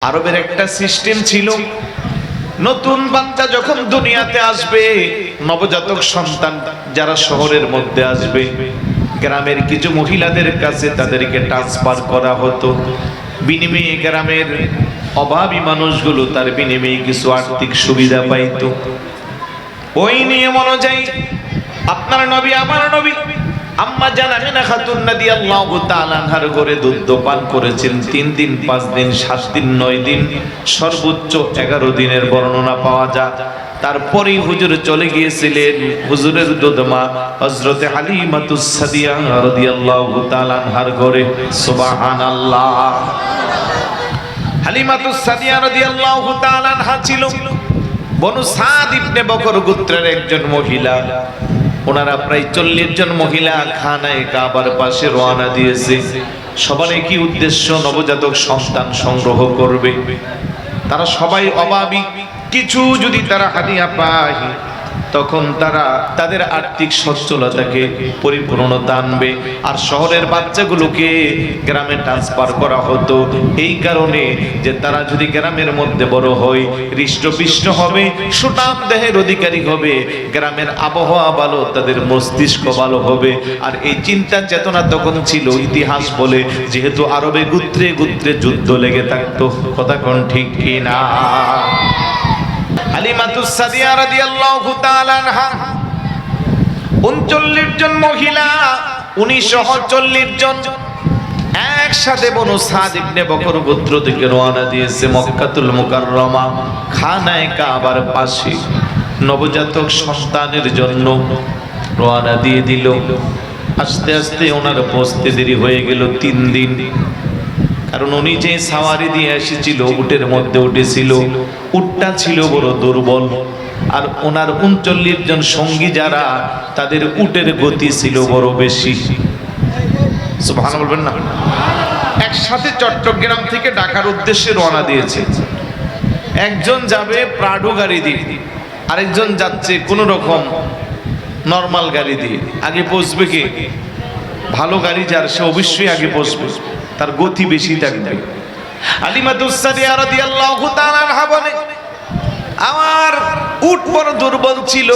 আরবের একটা সিস্টেম ছিল, নতুন বাচ্চা যখন দুনিয়াতে আসবে, নবজাতক সন্তান যারা শহরের মধ্যে আসবে, গ্রামের কিছু মহিলাদের কাছে তাদেরকে ট্রান্সফার করা হতো। বিনিময়ে গ্রামের অভাবী মানুষগুলো তার বিনিময়ে কিছু আর্থিক সুবিধা পাইত। ওই নিয়ম অনুযায়ী আপনার নবী আমার নবী আম্মা জান আমিনা খাতুন রাদিয়াল্লাহু তাআলা আনহার ঘরে দুধ পান করেছেন 3 দিন 5 দিন 7 দিন 9 দিন, সর্বোচ্চ 11 দিনের বর্ণনা পাওয়া যায়। তারপরেই হুজুর চলে গিয়েছিলেন হুজুরের দুধমা হযরতে হালিমাতুস সাদিয়া রাদিয়াল্লাহু তাআলা আনহার ঘরে। সুবহানাল্লাহ। হালিমাতুস সাদিয়া রাদিয়াল্লাহু তাআলা আনহা ছিল বনু সাদ ইবনে বকর গোত্রের একজন মহিলা। ওনারা প্রায় 40 জন মহিলা খানায়ে কাবার পাশে রওনা দিয়েছে। সবার একই উদ্দেশ্য, নবজাতক সন্তান সংগ্রহ করবে। তারা সবাই অভাবী, কিছু যদি তারা হাদিয়া পায় তখন তারা তাদের আর্থিক সচ্ছলতাকে পরিপূর্ণতা আনবে। আর শহরের বাচ্চাগুলোকে গ্রামে ট্রান্সফার করা হতো এই কারণে যে তারা যদি গ্রামের মধ্যে বড় হয়, হৃষ্টপুষ্ট হবে, সুঠাম দেহের অধিকারী হবে, গ্রামের আবহাওয়া ভালো, তাদের মস্তিষ্ক ভালো হবে। আর এই চিন্তা চেতনা তখন ছিল। ইতিহাস বলে যেহেতু আরবে গোত্রে গোত্রে যুদ্ধ লেগে থাকতো। কথা কোন ঠিক কি না? হালিমাতুস সাদিয়া রাদিয়াল্লাহু তাআলা আনহা 39 জন মহিলা, 1940 জন একসাথে বনু সাদ ইবনে বকর গোত্র থেকে রওনা দিয়েছে মক্কাতুল মুকাররমা খানায়ে কাবার পাশে নবজাতক সন্তানের জন্য রওনা দিয়ে দিল। আস্তে আস্তে ওনার পৌঁছতে দেরি হয়ে গেল 3 দিন। কারণ উনি যে সাওয়ারি দিয়ে এসেছিল, উটের মধ্যে উঠেছিল, উটটা ছিল বড় দুর্বল। আর ওনার 39 জন সঙ্গী যারা, তাদের উটের গতি ছিল বড় বেশি। সুবহানাল্লাহ বলবেন না? একসাথে চট্টগ্রাম থেকে ঢাকার উদ্দেশ্যে রওনা দিয়েছে। একজন যাবে প্রাডো গাড়ি দিয়ে, আরেকজন যাচ্ছে কোন রকম নরমাল গাড়ি দিয়ে। আগে পৌঁছবে কে? ভালো গাড়ি যার, সে অবশ্যই আগে পৌঁছবে, তার গতি বেশি থাকবে। হালিমাতুস সাদিয়া রাদিয়াল্লাহু তাআলা আনহা বলে, আমার উট বড় দুর্বল ছিল,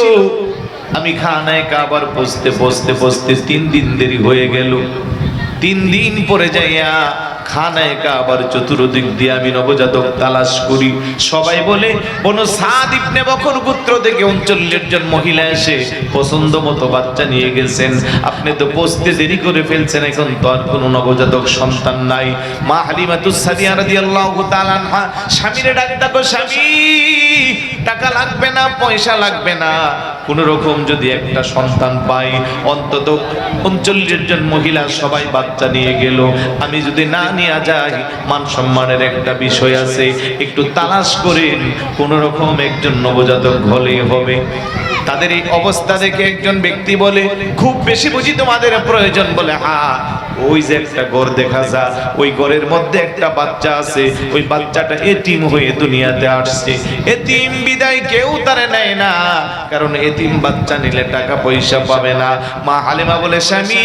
আমি খানায়ে কাবার পৌঁছতে পৌঁছতে পৌঁছতে 3 দিন দেরি হয়ে গেল। 3 দিন পরে যাইয়া খানায়ে কাবার চতুর্দিক দিয়ে আমি নবজাতক তালাশ করি। সবাই বলে বনু সাদ ইবনে বকর গোত্র থেকে 39 জন মহিলা এসে পছন্দ মতো বাচ্চা নিয়ে গেছেন। আপনি তো পৌঁছতে দেরি করে ফেলছেন, এখন তো আর কোনো নবজাতক সন্তান নাই। মা হালিমাতুস সাদিয়া রাদিয়াল্লাহু তাআলা আনহা স্বামীরে ডাক ডাকো, স্বামী টাকা লাগবে না, পয়সা লাগবে না, কোন রকম যদি একটা সন্তান পাই। অন্তত 39 জন মহিলা সবাই বাচ্চা নিয়ে গেল, আমি যদি না নিয়ে যাই মান সম্মানের একটা বিষয় আছে, একটু তালাশ করেন, কোন রকম একজন নবজাতক হলেই হবে। তাদের এই অবস্থা দেখে একজন ব্যক্তি বলে, খুব বেশি বুঝি তোমাদের প্রয়োজন? বলে হ্যাঁ, ওই যে একটা ঘর দেখা যায়, ওই ঘরের মধ্যে একটা বাচ্চা আছে, ওই বাচ্চাটা এতিম হয়ে দুনিয়াতে আসছে। এতিম বিদায় কেউ তারে নেয় না, কারণ এতিম বাচ্চা নিলে টাকা পয়সা পাবে না। মা হালিমা বলে, স্বামী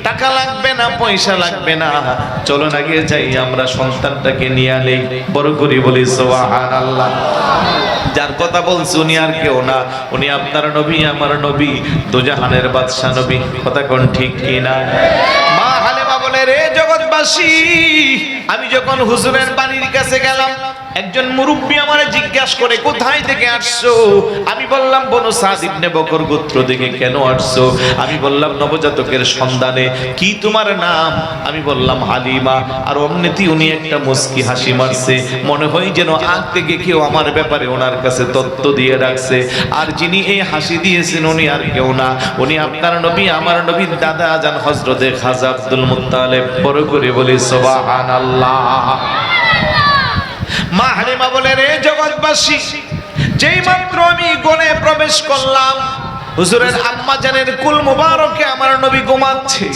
টাকা লাগবে না, পয়সা লাগবে না, চলো না গিয়ে যাই, আমরা সন্তানটাকে নিয়ে আনি। বড় করে বলি সুবহানাল্লাহ। যার কথা বলছি উনি আর কেউ না, উনি আপনার নবী আমার নবী, দুজাহানের বাদশা নবী। কথা কোন ঠিক কি না? মা হালিমা বলে, রে জগৎবাসী, আমি যখন হুজুরের বাড়ির কাছে গেলাম, একজন মুরব্বী আমারে জিজ্ঞাসা করে, কোথায় থেকে আসছো? আমি বললাম বনু সাদ ইবনে বকর গোত্র থেকে। কেন আসছো? আমি বললাম নবজাতকের সন্ধানে। কি তোমার নাম? আমি বললাম হালিমা। আর অমনিতি উনি একটা মুস্কি হাসি মারছে, মনে হয় যেন আগ থেকে কেউ আমার ব্যাপারে ওনার কাছে তথ্য দিয়ে রাখছে। আর যিনি এই হাসি দিয়েছেন উনি আর কেউ না, উনি আপনার নবী আমার নবীর দাদা জান হযরতে খাজা আব্দুল মুত্তালিব। বড় করে বলি সুবহানাল্লাহ। মা হালিমা বলে, রে জগৎবাসী, যেই মাত্র আমি গণে প্রবেশ করলাম, হুজুরের আম্মা জানের কুল মুবারকে আমার নবী ঘুমাচ্ছে।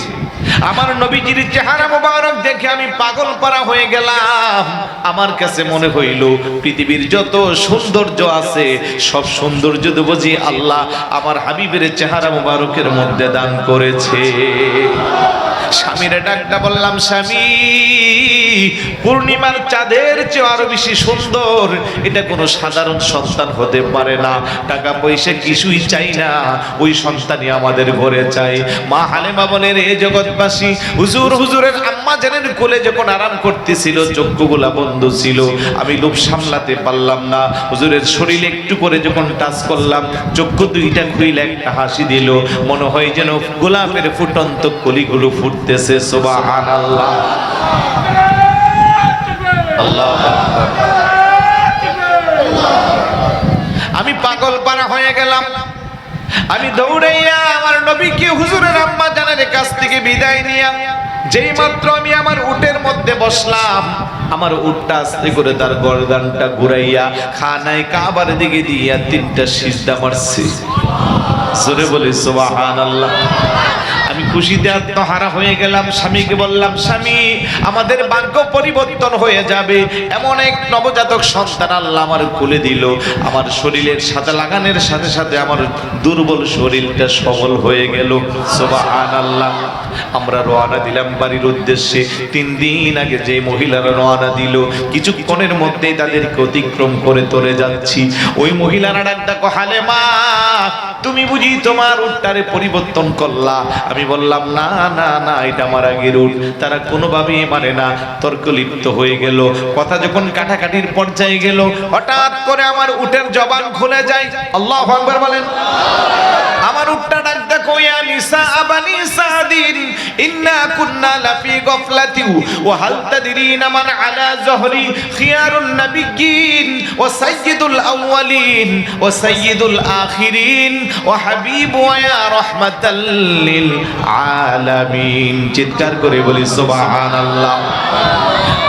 আমার নবীজির চেহারা মুবারক দেখে আমি পাগল পারা হয়ে গেলাম। আমার কাছে মনে হইল পৃথিবীর যত সৌন্দর্য আছে সব সৌন্দর্য তো বুঝি আল্লাহ আমার হাবিবের চেহারা মুবারকের মধ্যে দান করেছে। স্বামীরে ডাকটা বললাম, স্বামী পূর্ণিমার চাঁদের চেয়ে আরো বেশি সুন্দর। এটা কোনো সাধারণ সন্তান হতে পারে না। টাকা পয়সা কিছুই চাই না, ওই সন্তানই আমাদের ঘরে চাই। মা হালেমা বলেন, এ জগৎবাসী, হুজুরের আম্মা জানের কোলে যখন আরাম করতেছিল চক্ষুগুলা বন্ধ ছিল, আমি লোভ সামলাতে পারলাম না। হুজুরের শরীরে একটু করে যখন টাচ করলাম, চক্ষু দুইটা খুইলে একটা হাসি দিল, মনে হয় যেন গোলাপের ফুটন্ত কলিগুলো ফুটতেছে। সুবহানাল্লাহ, আল্লাহু আকবার। আমি পাগল পারা হয়ে গেলাম। আমি দৌড়াইয়া আমার নবীকে হুজুরের আম্মা জানের কাছ থেকে বিদায় নিয়া যেই মাত্র আমি আমার উটের মধ্যে বসলাম, আমার উটটা আস্তে করে তার গর্দানটা ঘুরাইয়া খানায় কাবার দিকে দিয়া 3টা সিজদা মারছে। জোরে বলি সুবহানাল্লাহ। আমি খুশিতে আত্মহারা হয়ে গেলাম। স্বামীকে বললাম, স্বামী, আমাদের ভাগ্য পরিবর্তন হয়ে যাবে, এমন এক নবজাতক সন্তান আল্লাহ আমার কোলে দিল। আমার শরীরের সাথে লাগানোর সাথে সাথে আমার দুর্বল শরীরটা সবল হয়ে গেল। সুবহানাল্লাহ। আমরা রওনা দিলাম বাড়ির উদ্দেশ্যে। 3 দিন আগে যে মহিলারা রওনা দিল, কিছুক্ষণের মধ্যেই তাদেরকে অতিক্রম করে তোরে যাচ্ছি। ওই মহিলারা ডাকটা, হালেমা, তুমি বুঝি তোমার উটটারে পরিবর্তন করলা? আমি বললাম, না না না, এটা আমার আগের উট। তারা কোনোভাবেই মানে না, তর্ক লিপ্ত হয়ে গেল। কথা যখন কাটাকাটির পর্যায়ে গেল, হঠাৎ করে আমার উটের জবান খুলে যায়। আল্লাহু আকবার বলেন। আমার উটটা ডাক দেখো, ইয়া নিসা আবানি সাদিন ইন্না কুন্না লাফি গফলাতি ওয়া হাল তাদরিনা মান আলা যহরি খিয়ারুন নাবিয়্যিন ওয়া সাইয়্যিদুল আউওয়ালিন ওয়া সাইয়্যিদুল আখিরিন ওয়া হাবিবু ইয়া রাহমাতাল লিল আলামিন। চিৎকার করে বলি সুবহানাল্লাহ।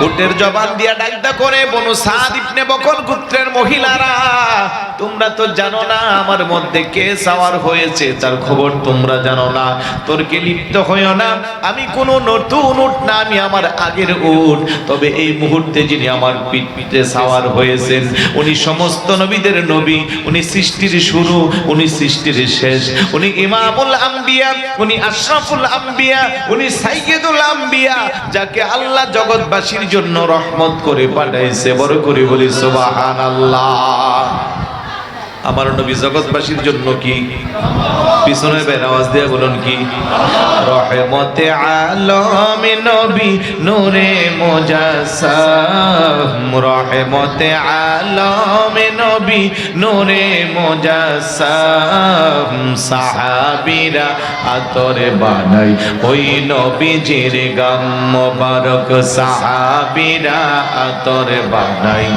উটের জবান দিয়া ডাকদা করে, বনু সাদ ইবনে বকর গোত্রের মহিলারা, তোমরা তো জানো না আমার মধ্যে কে সওয়ার হয়েছে, তার খবর তোমরা জানো না। তর্কে লিপ্ত হইও না। আমি কোনো নতুন উট না, আমি আমার আগের উট। তবে এই মুহূর্তে যিনি আমার পিঠে সওয়ার হয়েছেন, উনি সমস্ত নবীদের নবী, উনি সৃষ্টির শুরু, উনি সৃষ্টির শেষ, উনি ইমামুল আম্বিয়া, উনি আশরাফুল আম্বিয়া, উনি সাইয়্যিদুল আম্বিয়া, যাকে আল্লাহ জগৎবাসীর জন্য রহমত করে পাঠাইছে। বড় করে বলি সুবহানাল্লাহ। আমার নবী জগৎবাসীর জন্য কি? পিছনে বের আওয়াজ দিয়ে বলুন কি? রহমতে আলম নবী নূরে মুজাসসাম, রহমতে আলম নবী নূরে মুজাসসাম। সাহাবীরা আতরে বানাই ওই নবীজির গাম মোবারক, সাহাবীরা আতরে বানাই।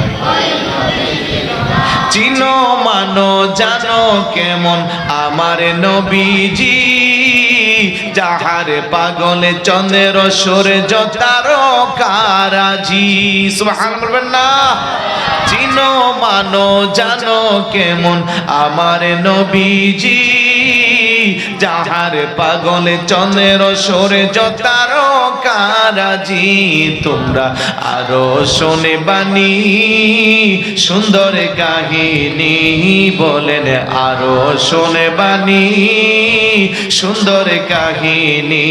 চিনো মানো জানো কেমন আমার নবীজি, যাহার পাগলে চন্দ্র সূর্য তারকারাজি। সুবহানাল্লাহ বলবেন না? চিনো মানো জানো কেমন আমার নবীজি, যাহার পাগলে চন্দ্র সূর্য তারকারাজি। তোমরা আরো শোনে বাণী সুন্দর কাহিনী, বলেন আরো শোনে বাণী সুন্দর কাহিনী।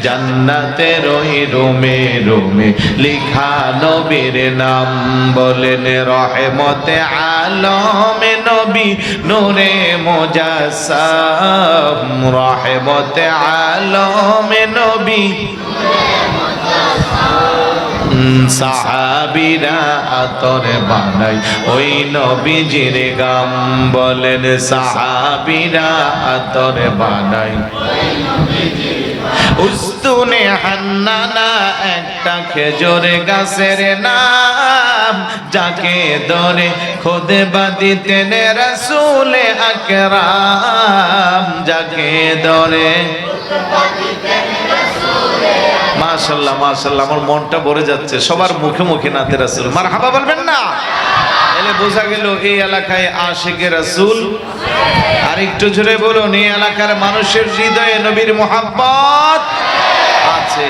জান্নাতের ওই রোমে রোমে লিখা নবীর নাম, বলেন রহমতে আলম নবী নূরে মুজাসসাম, রহমতে আলম নবী। সাহাবীরা আতরে বানাই ওই নবীজির গাম, বলেন সাহাবীরা আতরে বানাই। উস্তুনে হান্নানা একটা খেজুর গাছের নাম, যাকে ধরে খুদে বাঁধিতেন রাসূল আকরাম, যাকে ধরে। মাশাআল্লাহ মাশাআল্লাহ, আমার মনটা ভরে যাচ্ছে। সবার মুখে মুখে নাতে রাসূল মারহাবা বলবেন না? এলে বোঝা গেল এই এলাকায় আশিকে রাসূল। আর একটু জোরে বলুন, এই এলাকার মানুষের হৃদয়ে নবীর মুহাব্বত আছে।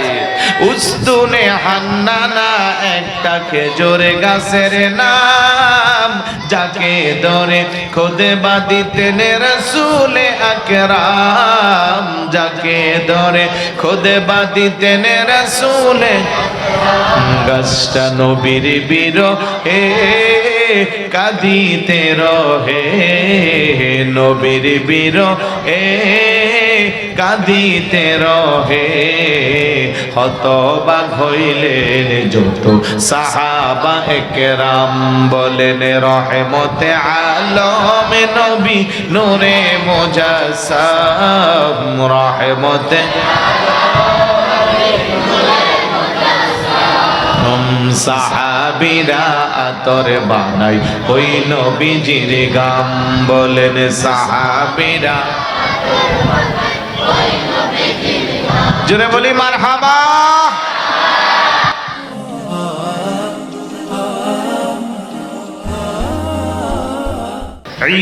উস্তুনে হান্নানা একটা খেজুর গাছের নাম, যাকে ধরে খুদে বাঁধিতেন রাসূল আকরাম, যাকে ধরে খুদে বাঁধিতেন রাসূল। গাছটা নবীর বিরহে কাঁদিতে রহে, নবীর বিরহে কাঁদিতে রহে। হতবাক হইলেন যত সাহাবা একরাম, বলেন রহমতে আলম নবী নূরে মুজাসসাম, রহমতে সাহাবীরা আতর বানাই ওই নবীজির গাম, বলেন সাহাবীরা। জোরে বলি মারহাবা।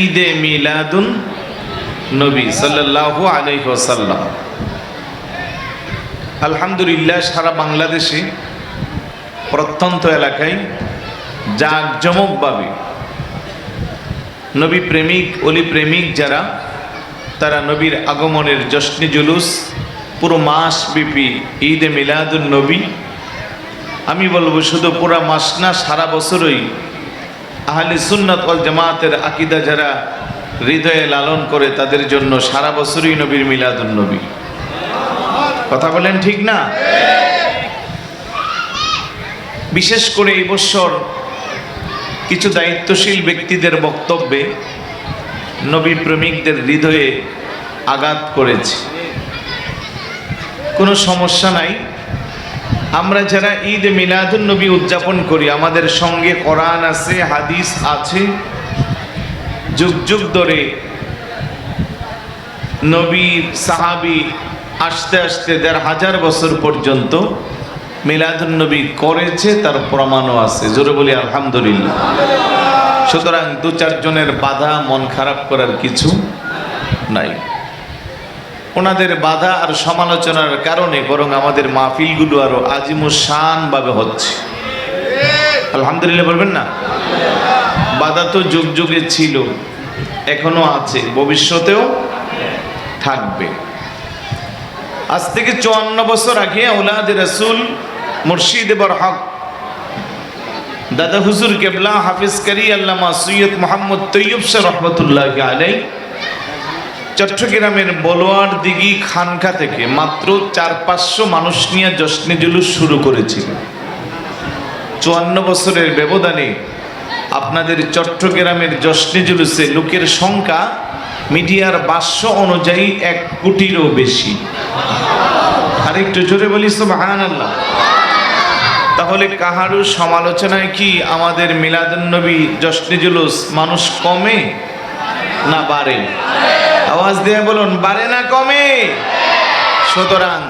ঈদে মিলাদুন নবী সাল্লাল্লাহু আলাইহি ওয়াসাল্লাম। আলহামদুলিল্লাহ, সারা বাংলাদেশে প্রত্যন্ত এলাকায় জাঁকজমকভাবে নবী প্রেমিক অলি প্রেমিক যারা, তারা নবীর আগমনের জশ্নে জুলুস পুরো মাস ব্যাপী ঈদে মিলাদুন নবী, আমি বলবো শুধু পুরো মাস না, সারা বছরই আহলে সুন্নাত ওয়াল জামাতের আকীদা যারা হৃদয়ে লালন করে তাদের জন্য সারা বছরই নবীর মিলাদুন নবী। কথা বলেন ঠিক না? বিশেষ করে এই বছর কিছু দায়িত্বশীল ব্যক্তিদের বক্তব্যে নবী প্রেমিকদের হৃদয়ে আঘাত করেছে। কোনো সমস্যা নাই, আমরা যারা ঈদ মিলাদুন নবী উদযাপন করি আমাদের সঙ্গে কোরআন আছে, হাদিস আছে। যুগ যুগ ধরে নবীর সাহাবী আস্তে আস্তে ১৫০০ বছর পর্যন্ত মিলাদুন নবী করেছে, তার প্রমাণও আছে। জোরে বলি আলহামদুলিল্লাহ। সুতরাং দু চারজনের বাধা মন খারাপ করার কিছু নাই। ওনাদের বাধা আর সমালোচনার কারণে বরং আমাদের মাহফিলগুলো আরো আজিমুশান ভাবে হচ্ছে। আলহামদুলিল্লাহ বলবেন না? বাধা তো যুগ যুগে ছিল, এখনো আছে, ভবিষ্যতেও থাকবে। আজ থেকে ৫৪ বছর আগে আওলাদ রাসূল মুর্শিদ বরহক দাদা হুজুর কেবলা হাফিজ কারি আল্লামা সৈয়দ মোহাম্মদ তৈয়ব শাহ রহমতুল্লাহি আলাইহি চট্টগ্রামের বলোয়ার দিঘি খানকা থেকে মাত্র ৪-৫০০ মানুষ নিয়ে জশ্নে জুলুস শুরু করেছিল। ৫৪ বছরের ব্যবধানে আপনাদের চট্টগ্রামের জশ্নে জুলুসে লোকের সংখ্যা মিডিয়ার ভাষ্য অনুযায়ী ১ কোটিরও বেশি। আর একটু জোরে বলি সুবহানাল্লাহ। তাহলে কাহারু সমালোচনায় কি আমাদের মিলাদুন নবী জশ্নে জুলুস মানুষ কমে না বাড়ে? আওয়াজ দিয়ে বলুন, বাড়ে না কমে? সুতরাং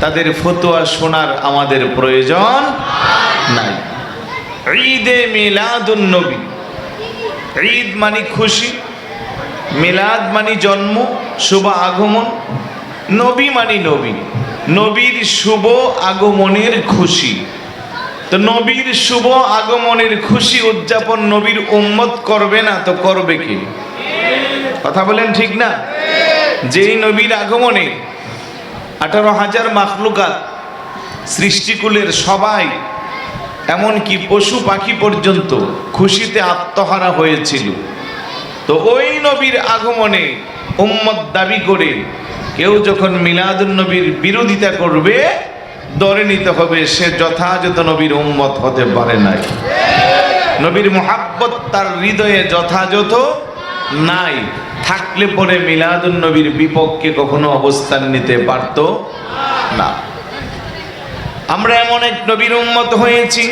তাদের ফতোয়া শোনার আমাদের প্রয়োজন নাই। ঈদে মিলাদুন নবী, ঈদ মানে খুশি, মিলাদ মানে জন্ম, শুভ আগমন, নবী মানে নবী, নবীর শুভ আগমনের খুশি। তো নবীর শুভ আগমনের খুশি উদযাপন নবীর উম্মত করবে না তো করবে কে? কথা বলেন ঠিক না? যেই নবীর আগমনে ১৮,০০০ মাখলুকাত সৃষ্টিকুলের সবাই, এমনকি পশু পাখি পর্যন্ত খুশিতে আত্মহারা হয়েছিল, তো ওই নবীর আগমনে উম্মত দাবি করে কেউ যখন মিলাদুন নবীর বিরোধিতা করবে, ধরে নিতে হবে সে যথাযথ নবীর উম্মত হতে পারে নাই। নবীর মুহাব্বত তার হৃদয়ে যথাযথ নাই, থাকলে পরে মিলাদুন নবীর বিপক্ষে কখনো অবস্থান নিতে পারত না। আমরা এমন এক নবীর উম্মত হয়েছি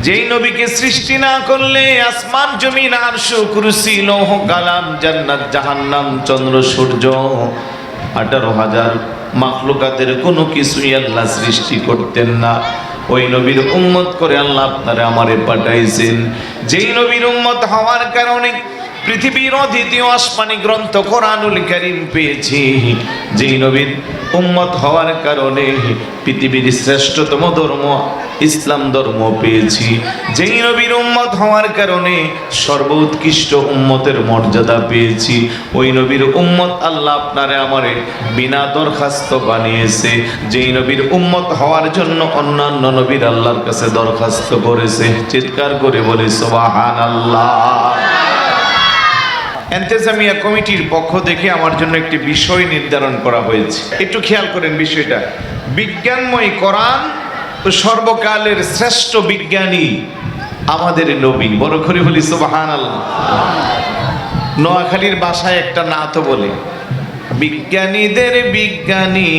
যেই নবীকে সৃষ্টি না করলে আসমান জমিন আরশ কুরসি লৌহ কালাম জান্নাত জাহান্নাম চন্দ্র সূর্য ১৮,০০০ মাখলুকাতের কোনো কিছুই আল্লাহ সৃষ্টি করতেন না। ওই নবীর উম্মত করে আল্লাহ আপনারে আমারে পাঠাইছেন। যেই নবীর উম্মত হওয়ার কারণে পৃথিবীর দ্বিতীয় আসমানি গ্রন্থ কোরআনুল কারীম পেয়েছি, যেই নবীর উম্মত হওয়ার কারণে পৃথিবীর শ্রেষ্ঠতম ধর্ম ইসলাম ধর্ম পেয়েছি, যেই নবীর উম্মত হওয়ার কারণে সর্বোৎকৃষ্ট উম্মতের মর্যাদা পেয়েছি। ওই নবীর উম্মত আল্লাহ আপনারে আমারে বিনা দরখাস্ত বানিয়েছে, যেই নবীর উম্মত হওয়ার জন্য অন্যান্য নবীর আল্লাহর কাছে দরখাস্ত করেছে। চিৎকার করে বলি সুবহানাল্লাহ। এন্তেজামিয়া কমিটির পক্ষ থেকে আমার জন্য একটি বিষয় নির্ধারণ করা হয়েছে, একটু খেয়াল করেন বিষয়টা। বিজ্ঞানময় কোরআন ও সর্বকালের শ্রেষ্ঠ বিজ্ঞানী আমাদের নবী। বড় করে বলি সুবহানাল্লাহ। নোয়াখালীর ভাষায় একটা নাত বলে, বিজ্ঞানীদের বিজ্ঞানী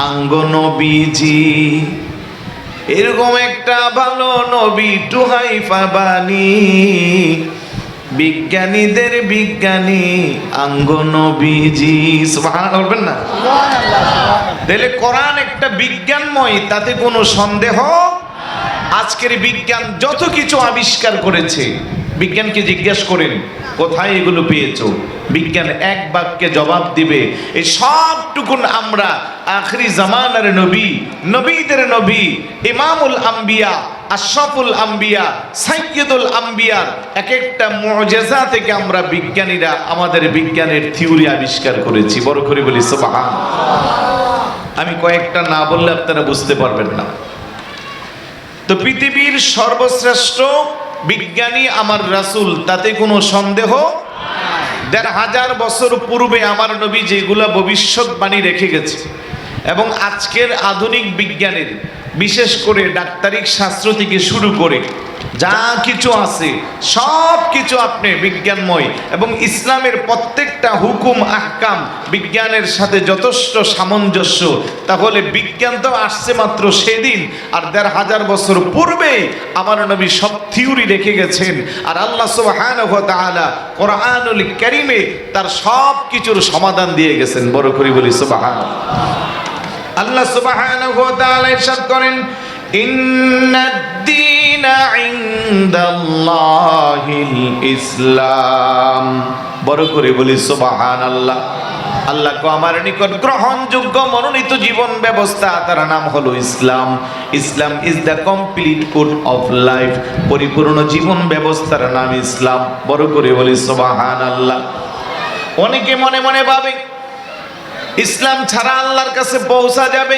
আঙ্গ নবীজি, এরকম একটা ভালো নবী টুহাই পাবানি। বিজ্ঞানীদের বিজ্ঞানী আঙ্গ নবীজি। সুবহানাল্লাহ বলবেন না? তাহলে কোরআন একটা বিজ্ঞানময়, তাতে কোনো সন্দেহ। আজকের বিজ্ঞান যত কিছু আবিষ্কার করেছে, বিজ্ঞানকে জিজ্ঞেস করেন কোথায় এগুলো পেয়েছো, বিজ্ঞান এক বাক্যে জবাব দিবে এই সবটুকুন আমরা আখরি জামানার নবী, নবীদের নবী, ইমামুল আম্বিয়া, আশরাফুল আম্বিয়া, সাইয়্যিদুল আম্বিয়ার এক একটা মুআজিজা থেকে আমরা বিজ্ঞানীরা আমাদের বিজ্ঞানের থিওরি আবিষ্কার করেছি। বড় করে বলি সুবহানাল্লাহ। আমি কয়েকটা না বললে আপনারা বুঝতে পারবেন না। তো পৃথিবীর সর্বশ্রেষ্ঠ বিজ্ঞানী আমার রাসূল, তাতে কোনো সন্দেহ। ১৫০০ বছর পূর্বে আমার নবী যেগুলা ভবিষ্যৎবাণী রেখে গেছে, এবং আজকের আধুনিক বিজ্ঞানের বিশেষ করে ডাক্তারিক শাস্ত্র থেকে শুরু করে যা কিছু আছে সব কিছু আপনি বিজ্ঞানময়, এবং ইসলামের প্রত্যেকটা হুকুম আহকাম বিজ্ঞানের সাথে যথেষ্ট সামঞ্জস্য। তাহলে বিজ্ঞান তো আসছে মাত্র সেদিন, আর ১৫০০ বছর পূর্বে আমার নবী সব থিওরি রেখে গেছেন। আর আল্লাহ সুবহানাহু ওয়া তাআলা কোরআনুল কারীমে তার সব কিছুর সমাধান দিয়ে গেছেন। বড় করে বলি সুবহানাল্লাহ। আল্লাহ সুবহানাহু ওয়া তাআলা ইরশাদ করেন, ইন্নাদ-দীনা ইনদাল্লাহিল ইসলাম। বড় করে বলি সুবহানাল্লাহ। আল্লাহ কো আমার নিকট গ্রহণযোগ্য মনোনীত জীবন ব্যবস্থা, তার নাম হলো Islam. Islam is the complete code of life. পরিপূর্ণ জীবন ব্যবস্থার নাম ইসলাম। বড় করে বলি সুবহানাল্লাহ। অনেকে মনে মনে ভাবে ইসলাম ছাড়া আল্লাহর কাছে পৌঁছা যাবে,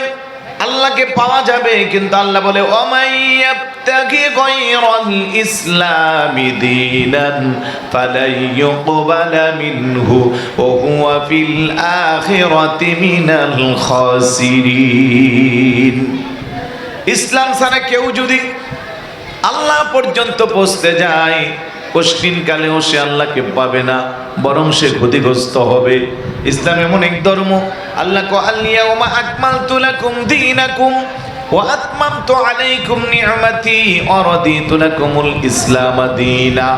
আল্লাহকে পাওয়া যাবে, কিন্তু আল্লাহ বলে ওয়ামাইয়াবতাগি গায়রাল ইসলামি দীনান ফালাইয়ুকবালা মিনহু ওয়া হুয়া ফিল আখিরাতি মিনাল খাসিরিন। ইসলাম ছাড়া কেউ যদি আল্লাহ পর্যন্ত পৌঁছতে যায়, কঠিন কালেও সে আল্লাহকে পাবে না, বরং সে ক্ষতিগ্রস্ত হবে। ইসলাম এমন এক ধর্ম, আল্লাহ কো আল-ইয়াউমা আকমালতু লাকুম দীনাকুম ওয়া আতমামতু আলাইকুম নি'মাতি ওয়া রাদিতু লাকুমুল ইসলাম দীনা।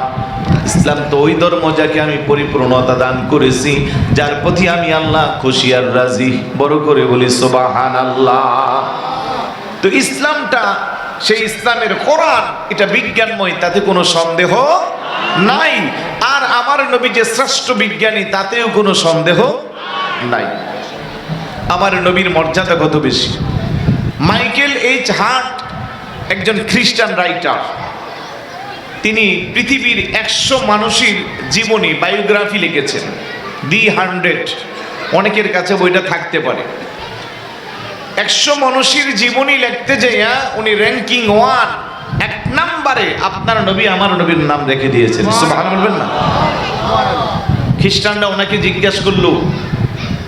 ইসলাম তো ওই ধর্ম যাকে আমি পরিপূর্ণতা দান করেছি, যার প্রতি আমি আল্লাহ খুশি আর রাজি। বড় করে বলি সুবহানাল্লাহ। তো ইসলামটা, সেই ইসলামের কোরআন, এটা বিজ্ঞানময়, তাতে কোনো সন্দেহ নাই। আর আমার নবী যে শ্রেষ্ঠ বিজ্ঞানী, তাতেও কোনো সন্দেহ নাই। আমার নবীর মর্যাদা কত বেশি। মাইকেল এইচ হার্ট একজন খ্রিস্টান রাইটার, তিনি পৃথিবীর ১০০ মানুষের জীবনী বায়োগ্রাফি লিখেছেন, দি 100। অনেকের কাছে বইটা থাকতে পারে। ১০০ মানুষের জীবনী লিখতে যাইয়া উনি র্যাঙ্কিং 1, ১ নম্বরে আপনার নবী আমার নবীর নাম রেখে দিয়েছেন। সুবহানাল্লাহ বলবেন না? খ্রিস্টানরা ওনাকে জিজ্ঞাসা করলো,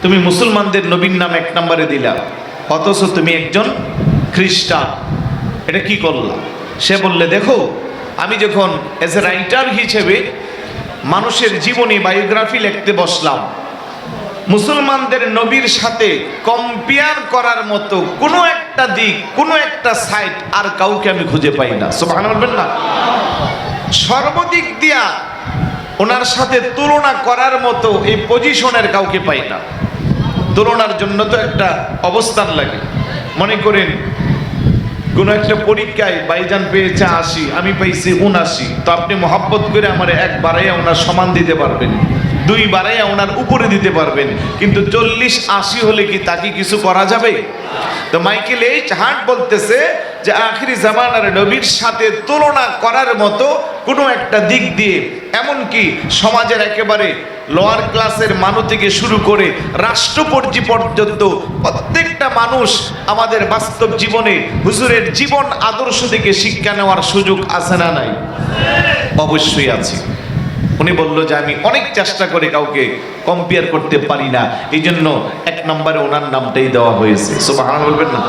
তুমি মুসলমানদের নবীর নাম ১ নম্বরে দিলা, অথচ তুমি একজন খ্রিস্টান, এটা কি করলা? সে বললে, দেখো, আমি যখন এজ এ রাইটার হিসেবে মানুষের জীবনী বায়োগ্রাফি লিখতে বসলাম, মুসলমানদের নবীর সাথে কম্পেয়ার করার মতো কোনো একটা দিক, কোনো একটা সাইট আর কাউকে আমি খুঁজে পাই না। সুবহানাল্লাহ বলবেন না? সর্বদিক দিয়া ওনার সাথে তুলনা করার মতো এই পজিশনের কাউকে পাই না। তুলনার জন্য তো একটা অবস্থান লাগে। মনে করেন কোন একটা পরীক্ষায় ভাইজান পেয়েছে 80, আমি পাইছি 79, তো আপনি মহব্বত করে আমার একবারে ওনার সমান দিতে পারবেন, 2 বারে ওনার উপরে দিতে পারবেন, কিন্তু 40-80 হলে কি তাকে কিছু করা যাবে? তো মাইকেল এইচ হার্ট বলতেছে যে আখিরি জামানার নবীর সাথে তুলনা করার মতো কোনো একটা দিক দিয়ে, এমনকি সমাজের একেবারে লোয়ার ক্লাসের মানুষ থেকে শুরু করে রাষ্ট্রপতি পর্যন্ত প্রত্যেকটা মানুষ আমাদের বাস্তব জীবনে হুজুরের জীবন আদর্শ থেকে শিক্ষা নেওয়ার সুযোগ আছে না নাই? অবশ্যই আছে। উনি বলল যে আমি অনেক চেষ্টা করে কাউকে কম্পেয়ার করতে পারি না, এই জন্য 1 নম্বরে ওনার নামটাই দেওয়া হয়েছে। সুবহানাল্লাহ বলবেন না?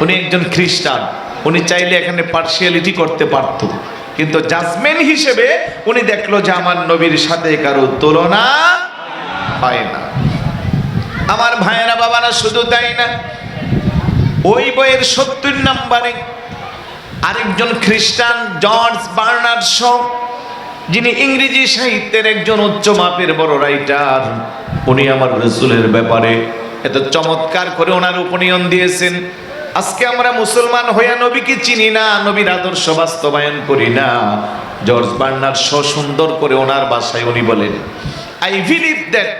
উনি একজন খ্রিস্টান, উনি চাইলে এখানে পার্সিয়ালিটি করতে পারত, কিন্তু জাজমেন্ট হিসেবে উনি দেখলো যে আমার নবীর সাথে কারো তুলনা হয় না। আমার ভাইয়েরা বাবারা, শুধু তাই না, ওই বইয়ের 70 নম্বরে আরেকজন খ্রিস্টান জর্জ বার্নার্ড শ, যিনি ইংরেজি সাহিত্যের একজন উচ্চ মাপের বড় রাইটার, উনি আমার রাসূলের ব্যাপারে এত চমৎকার করে ওনার উপনিয়ন দিয়েছেন। আজকে আমরা মুসলমান হইয়া নবীকে চিনি না, নবীর আদর্শ বাস্তবায়ন করি না। জর্জ বার্নার্ড শ সুন্দর করে ওনার ভাষায় উনি বলেন, I believe that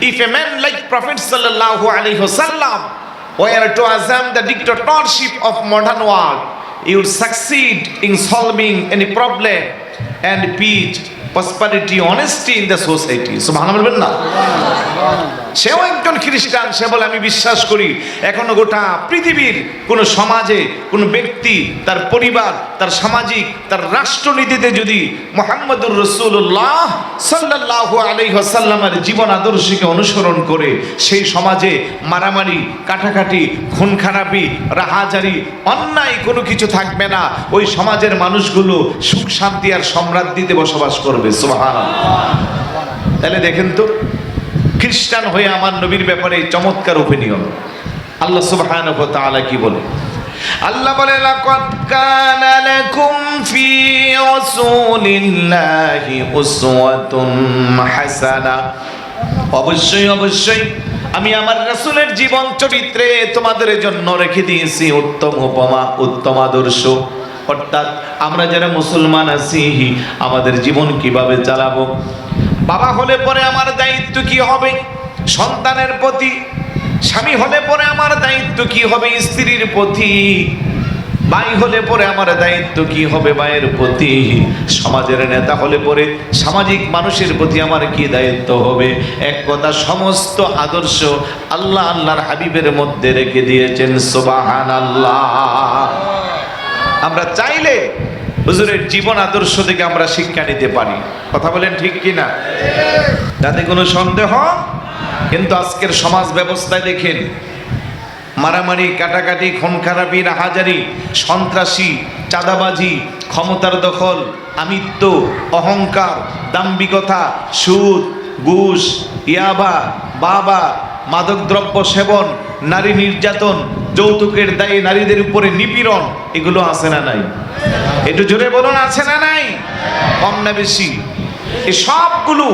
if a man like Prophet sallallahu alaihi wasallam were to assume the dictatorship of modern world, he would succeed in solving any problem and peace, prosperity, honesty in the society. সুবহানাল্লাহ বলবেন না? সেও একজন খ্রিস্টান, সে বলে আমি বিশ্বাস করি এখনো গোটা পৃথিবীর কোন সমাজে কোন ব্যক্তি তার পরিবার, তার সামাজিক, তার রাষ্ট্রনীতিতে যদি মুহাম্মদুর রাসূলুল্লাহ সাল্লাল্লাহু আলাইহি ওয়াসাল্লামের জীবন আদর্শকে অনুসরণ করে, সেই সমাজে মারামারি, কাটাকাটি, খুন খারাপি, রাহাজারি, অন্যায় কোনো কিছু থাকবে না। ওই সমাজের মানুষগুলো সুখ শান্তি আর সমৃদ্ধিতে বসবাস করবে। সুবহানাল্লাহ। তাহলে দেখেন তো, খ্রিস্টান হয়ে আমার নবীর ব্যাপারে চমৎকার ওপিনিয়ন। আল্লাহ সুবহানাহু ওয়া তাআলা কি বলে? আল্লাহ বলে, লাকাদ কানা লাকুম ফি রাসূলিল্লাহি উসওয়াতুন হাসানা। অবশ্যই অবশ্যই আমি আমার রাসূলের জীবন চরিত্রে তোমাদের জন্য রেখে দিয়েছি উত্তম উপমা, উত্তম আদর্শ। অর্থাৎ আমরা যারা মুসলমান আছি, আমাদের জীবন কিভাবে চালাবো, বাবা হলে পরে আমার দায়িত্ব কি হবে সন্তানের প্রতি, স্বামী হলে পরে আমার দায়িত্ব কি হবে স্ত্রীর প্রতি, ভাই হলে পরে আমার দায়িত্ব কি হবে ভাইয়ের প্রতি, সমাজের নেতা হলে পরে সামাজিক মানুষের প্রতি আমার কি দায়িত্ব হবে। এক কথা, সমস্ত আদর্শ আল্লাহ আল্লাহর হাবিবের মধ্যে রেখে দিয়েছেন। সুবহানাল্লাহ। আমরা চাইলে হুজুরের জীবন আদর্শ থেকে আমরা শিক্ষা নিতে পারি। কথা বলেন ঠিক কি না? তাতে কোনো সন্দেহ। কিন্তু আজকের সমাজ ব্যবস্থায় দেখেন, মারামারি, কাটাকাটি, খুন খারাপি, রাহাজারি, সন্ত্রাসী, চাঁদাবাজি, ক্ষমতার দখল, আমিত্ব, অহংকার, দাম্ভিকতা, সুদ, ঘুষ, ইয়াবা, বাবা, মাদকদ্রব্য সেবন, নারী নির্যাতন, যৌতুকের দায়ে নারীদের উপরে নিপীড়ন, এগুলো আছে না নাই? একটু জোরে বলুন, আছে না নাই? কম না বেশি? এই সবগুলো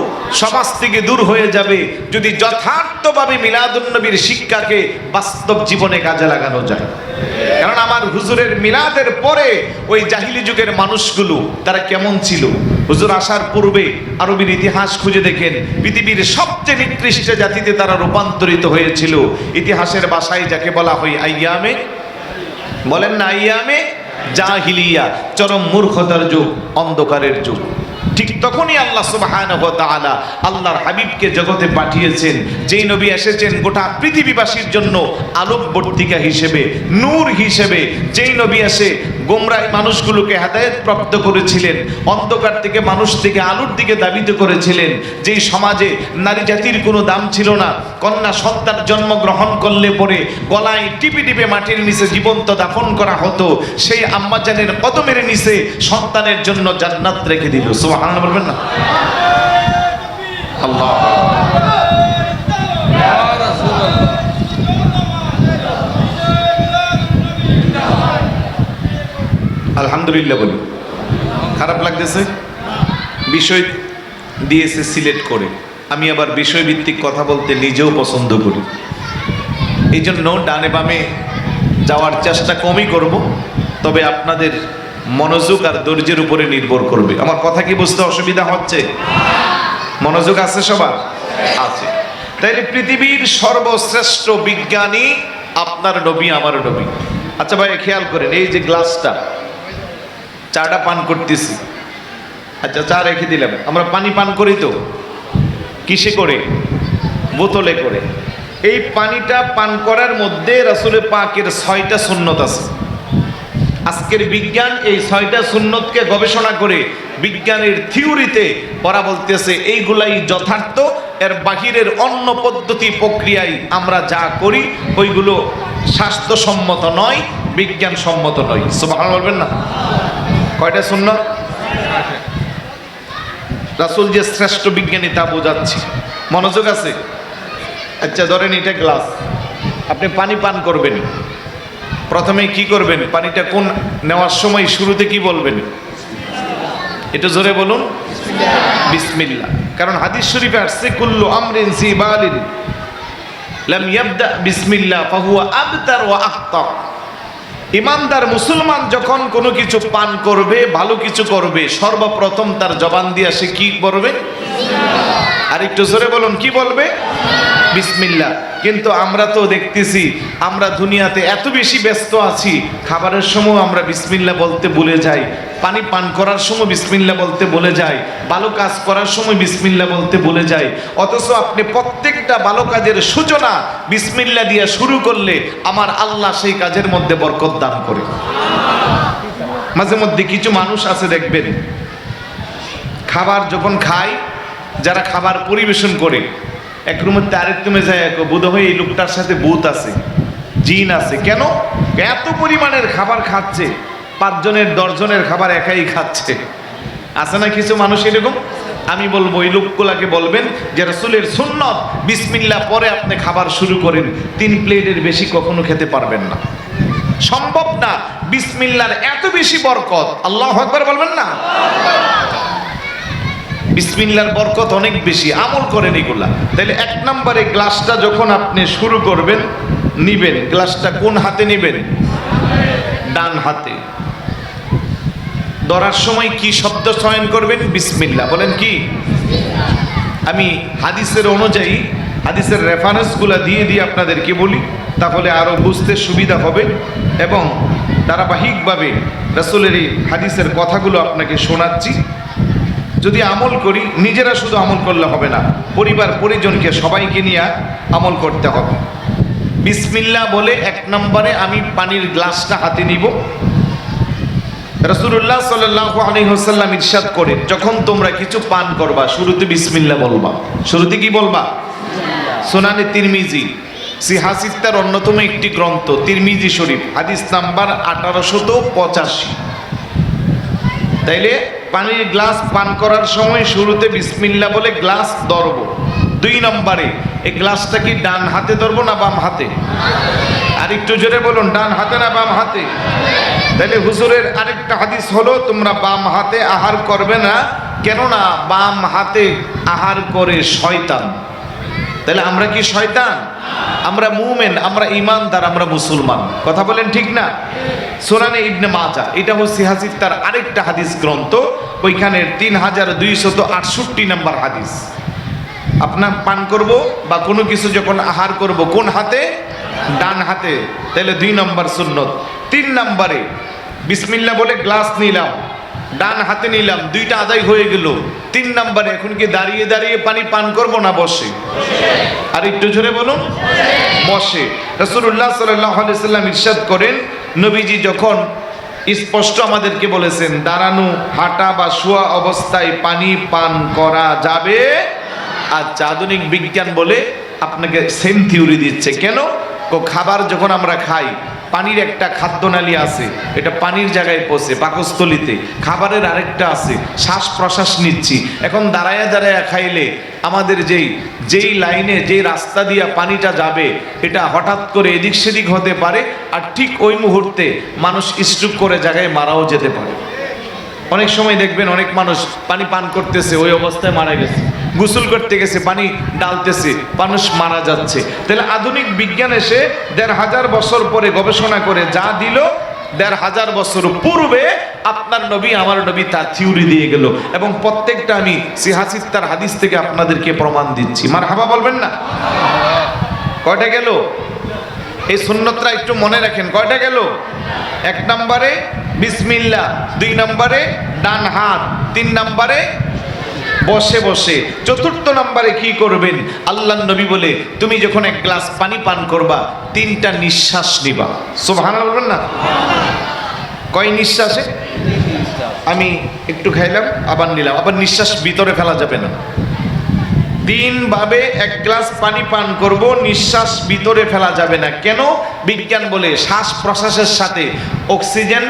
সমাজ থেকে দূর হয়ে যাবে যদি যথার্থভাবে মিলাদুন নবীর শিক্ষাকে বাস্তব জীবনে কাজে লাগানো যায়। কারণ আমার হুজুরের মিলাদের পরে ওই জাহিলি যুগের মানুষগুলো তারা কেমন ছিল, হুজুর আসার পূর্বে আরবের ইতিহাস খুঁজে দেখেন, পৃথিবীর সবচেয়ে নিকৃষ্ট জাতিতে তারা রূপান্তরিত হয়েছিল। ইতিহাসের ভাষায় যাকে বলা হয় আইয়ামে, বলেন না আইয়ামে জাহিলিয়া, চরম মূর্খতার যুগ, অন্ধকারের যুগ। ঠিক তখনই আল্লাহ সুবহানাহু ওয়া তাআলা আল্লাহর হাবিবকে জগতে পাঠিয়েছেন, যেই নবী এসেছেন গোটা পৃথিবীবাসীর জন্য আলোকবর্তিকা হিসেবে, নূর হিসেবে। যেই নবী এসে গোমরাহ মানুষগুলোকে হেদায়েত প্রাপ্ত করেছিলেন, অন্ধকার থেকে মানুষ থেকে আলোর দিকে ধাবিত করেছিলেন। যেই সমাজে নারী জাতির কোনো দাম ছিল না, কন্যা সন্তান জন্মগ্রহণ করলে পরে গলায় টিপে টিপে মাটির নিচে জীবন্ত দাফন করা হতো, সেই আম্মাজানের কদমের নিচে সন্তানের জন্য জান্নাত রেখে দিল। সুবহানাল্লাহ বলবেন না? আল্লাহ আলহামদুলিল্লাহ বলি। খারাপ লাগতেছে? বিষয় দিয়েছে সিলেক্ট করে, আমি আবার বিষয়ভিত্তিক কথা বলতে নিজেও পছন্দ করি। এই জন্য ডানে বামে যাওয়ার চেষ্টা কমই করব, তবে আপনাদের মনোযোগ আর ধৈর্যের উপরে নির্ভর করবে। আমার কথা কি বুঝতে অসুবিধা হচ্ছে? মনোযোগ আছে সবার? আছে। তাইলে পৃথিবীর সর্বশ্রেষ্ঠ বিজ্ঞানী আপনার নবী, আমার নবী। আচ্ছা ভাই খেয়াল করেন, এই যে গ্লাসটা, চাটা পান করতেছি, আচ্ছা চা রেখে দিলাম, আমরা পানি পান করি তো কিসে করে? বোতলে করে। এই পানিটা পান করার মধ্যে রাসূল পাকের 6টা সুন্নত আছে। আজকের বিজ্ঞান এই 6টা সুন্নতকে গবেষণা করে বিজ্ঞানের থিওরিতে ওরা বলতেছে এইগুলাই যথার্থ, এর বাহিরের অন্য পদ্ধতি প্রক্রিয়ায় আমরা যা করি ওইগুলো স্বাস্থ্যসম্মত নয়, বিজ্ঞানসম্মত নয়। সুবহানাল্লাহ বলবেন না? কয়টা সুন্নত? রাসূল যে শ্রেষ্ঠ বিজ্ঞানী তা বোঝাচ্ছি, মনোযোগ আছে? আচ্ছা ধরেন এটা গ্লাস, আপনি পানি পান করবেন, প্রথমে কি করবেন? পানিটা কোন নেওয়ার সময় শুরুতে কি বলবেন? এটা জোরে বলুন, বিসমিল্লাহ। কারণ হাদিস শরীফে আসছে কুল্লু আমরিন সিবালিন লাম ইয়াবদা বিসমিল্লাহ ফাহুয়া আবতার ওয়া আখতা। ইমানদার মুসলমান যখন কোনো কিছু পান করবে, ভালো কিছু করবে, সর্বপ্রথম তার জবান দিয়ে সে কি বলবে? আর একটু জোরে বলুন, কি বলবে? বিসমিল্লাহ। কিন্তু আমরা তো দেখতেছি আমরা দুনিয়াতে এত বেশি ব্যস্ত আছি, খাবারের সময় আমরা বিসমিল্লাহ বলতে ভুলে যাই, পানি পান করার সময় বিসমিল্লাহ বলতে ভুলে যাই, ভালো কাজ করার সময় বিসমিল্লাহ বলতে ভুলে যাই। অথচ আপনি প্রত্যেকটা ভালো কাজের সূচনা বিসমিল্লাহ দিয়ে শুরু করলে আমার আল্লাহ সেই কাজের মধ্যে বরকত দান করে। মাঝে মধ্যে কিছু মানুষ আছে দেখবেন, খাবার যখন খায়, যারা খাবার পরিবেশন করে, এক রুমের আরেক রুমে যায়, বোধ হয় এই লোকটার সাথে ভূত আছে, জিন আছে। কেন? এত পরিমাণের খাবার খাচ্ছে, 5 জনের 10 জনের খাবার একাই খাচ্ছে। আছে না কিছু মানুষ এরকম? আমি বলবো এই লোকগুলাকে বলবেন যে রাসূলের সুন্নত বিসমিল্লাহ পরে আপনি খাবার শুরু করেন, 3 প্লেটের বেশি কখনো খেতে পারবেন না, সম্ভব না। বিসমিল্লাহর এত বেশি বরকত, আল্লাহু আকবার বলবেন না? বিসমিল্লাহর বরকত অনেক বেশি, আমল করেন এগুলা। তাহলে 1 নম্বরে গ্লাসটা যখন আপনি শুরু করবেন, নিবেন, গ্লাসটা কোন হাতে নিবেন? ডান হাতে। ধরার সময় কি শব্দ চয়ন করবেন? বিসমিল্লাহ। বলেন কি? আমি হাদিসের অনুযায়ী হাদিসের রেফারেন্সগুলো দিয়ে দিয়ে আপনাদেরকে বলি, তাহলে আরো বুঝতে সুবিধা হবে এবং ধারাবাহিকভাবে রাসূলের এই হাদিসের কথাগুলো আপনাকে শোনাচ্ছি। যদি আমল করি, নিজেরা শুধু আমল করলে হবে না, পরিবার পরিজনকে সবাইকে নিয়ে আমল করতে হবে। বিসমিল্লাহ বলে 1 নম্বরে আমি পানির গ্লাসটা হাতে নিব। রাসূলুল্লাহ সাল্লাল্লাহু আলাইহি ওয়াসাল্লাম ইরশাদ করেন, যখন তোমরা কিছু পান করবা শুরুতে বিসমিল্লাহ বলবা। শুরুতে কি বলবা? সুনানে তিরমিজি, সিহাসিত্তার অন্যতম একটি গ্রন্থ তিরমিজি শরীফ, হাদিস নাম্বার 1885। তাইলে পানির গ্লাস পান করার সময় শুরুতে বিসমিল্লাহ বলে গ্লাস ধরব। 2 নম্বরে এই গ্লাসটা কি ডান হাতে ধরবো না বাম হাতে? আর একটু জোরে বলুন, ডান হাতে না বাম হাতে? তাহলে হুজুরের আরেকটা হাদিস হলো তোমরা বাম হাতে আহার করবে না, কেননা বাম হাতে আহার করে শয়তান। তাহলে আমরা কি শয়তান? আমরা মুমিন, আমরা ঈমানদার, আমরা মুসলমান। কথা বলেন ঠিক না? সুনানে ইবনে মাজাহ, এটা হচ্ছে সিহাসিত্তার আরেকটা হাদিস গ্রন্থ, ওইখানের 3268 নম্বর হাদিস। আপনার পান করব বা কোনো কিছু যখন আহার করব কোন হাতে? ডান হাতে। তাহলে 2 নম্বর সুন্নত। 3 নম্বরে বিসমিল্লাহ বলে গ্লাস নিলাম, ডান হাতে নিলাম, 2টা আদায় হয়ে গেল। 3 নম্বরে এখন কি দাঁড়িয়ে দাঁড়িয়ে পানি পান করব না বসে? আর একটু জোরে বলুন, বসে। রাসূলুল্লাহ সাল্লাল্লাহু আলাইহি ওয়াসাল্লাম ইরশাদ করেন, নবীজি যখন স্পষ্ট আমাদেরকে বলেছেন দাঁড়ানো, হাঁটা বা শোয়া অবস্থায় পানি পান করা যাবে। আর আধুনিক বিজ্ঞান বলে আপনাকে সেম থিওরি দিচ্ছে। কেন? খাবার যখন আমরা খাই, পানির একটা খাদ্যনালী আছে, এটা পানির জায়গায় পৌঁছে পাকস্থলিতে, খাবারের আরেকটা আছে, শ্বাস প্রশ্বাস নিচ্ছি। এখন দাঁড়ায়া দাঁড়ায়া খাইলে আমাদের যেই লাইনে যেই রাস্তা দিয়ে পানিটা যাবে, এটা হঠাৎ করে এদিক সেদিক হতে পারে, আর ঠিক ওই মুহূর্তে মানুষ স্ট্রোক করে জায়গায় মারাও যেতে পারে। অনেক সময় দেখবেন অনেক মানুষ পানি পান করতেছে, ওই অবস্থায় মারা গেছে। গোসল করতে গেছে, পানি ডালতেছে, মানুষ মারা যাচ্ছে। তাহলে আধুনিক বিজ্ঞান এসে ১৫০০ বছর পরে গবেষণা করে যা দিল, ১৫০০ বছর পূর্বে আপনার নবী আমার নবী তার থিওরি দিয়ে গেল, এবং প্রত্যেকটা আমি সিহাসিত্তার হাদিস থেকে আপনাদেরকে প্রমাণ দিচ্ছি। মারহাবা বলবেন না? কয়টা গেল? এই সুন্নতটা একটু মনে রাখেন। কয়টা গেল? ১ নম্বরে বিসমিল্লাহ, ২ নম্বরে ডান হাত, ৩ নম্বরে বসে বসে, ৪র্থ নম্বরে কি করবেন? আল্লাহর নবী বলে তুমি যখন ১ গ্লাস পানি পান করবা ৩টা নিঃশ্বাস নিবা। সুবহানাল্লাহ বলবেন না? কয় নিঃশ্বাসে? আমি একটু খাইলাম, আবার নিলাম, আবার নিঃশ্বাস ভিতরে ফেলা যাবে না। ৩ ভাবে ১ গ্লাস পানি পান করব, নিঃশ্বাস ভিতরে ফেলা যাবে না। কেন? বিজ্ঞান বলে শ্বাস প্রশ্বাসের সাথে অক্সিজেন,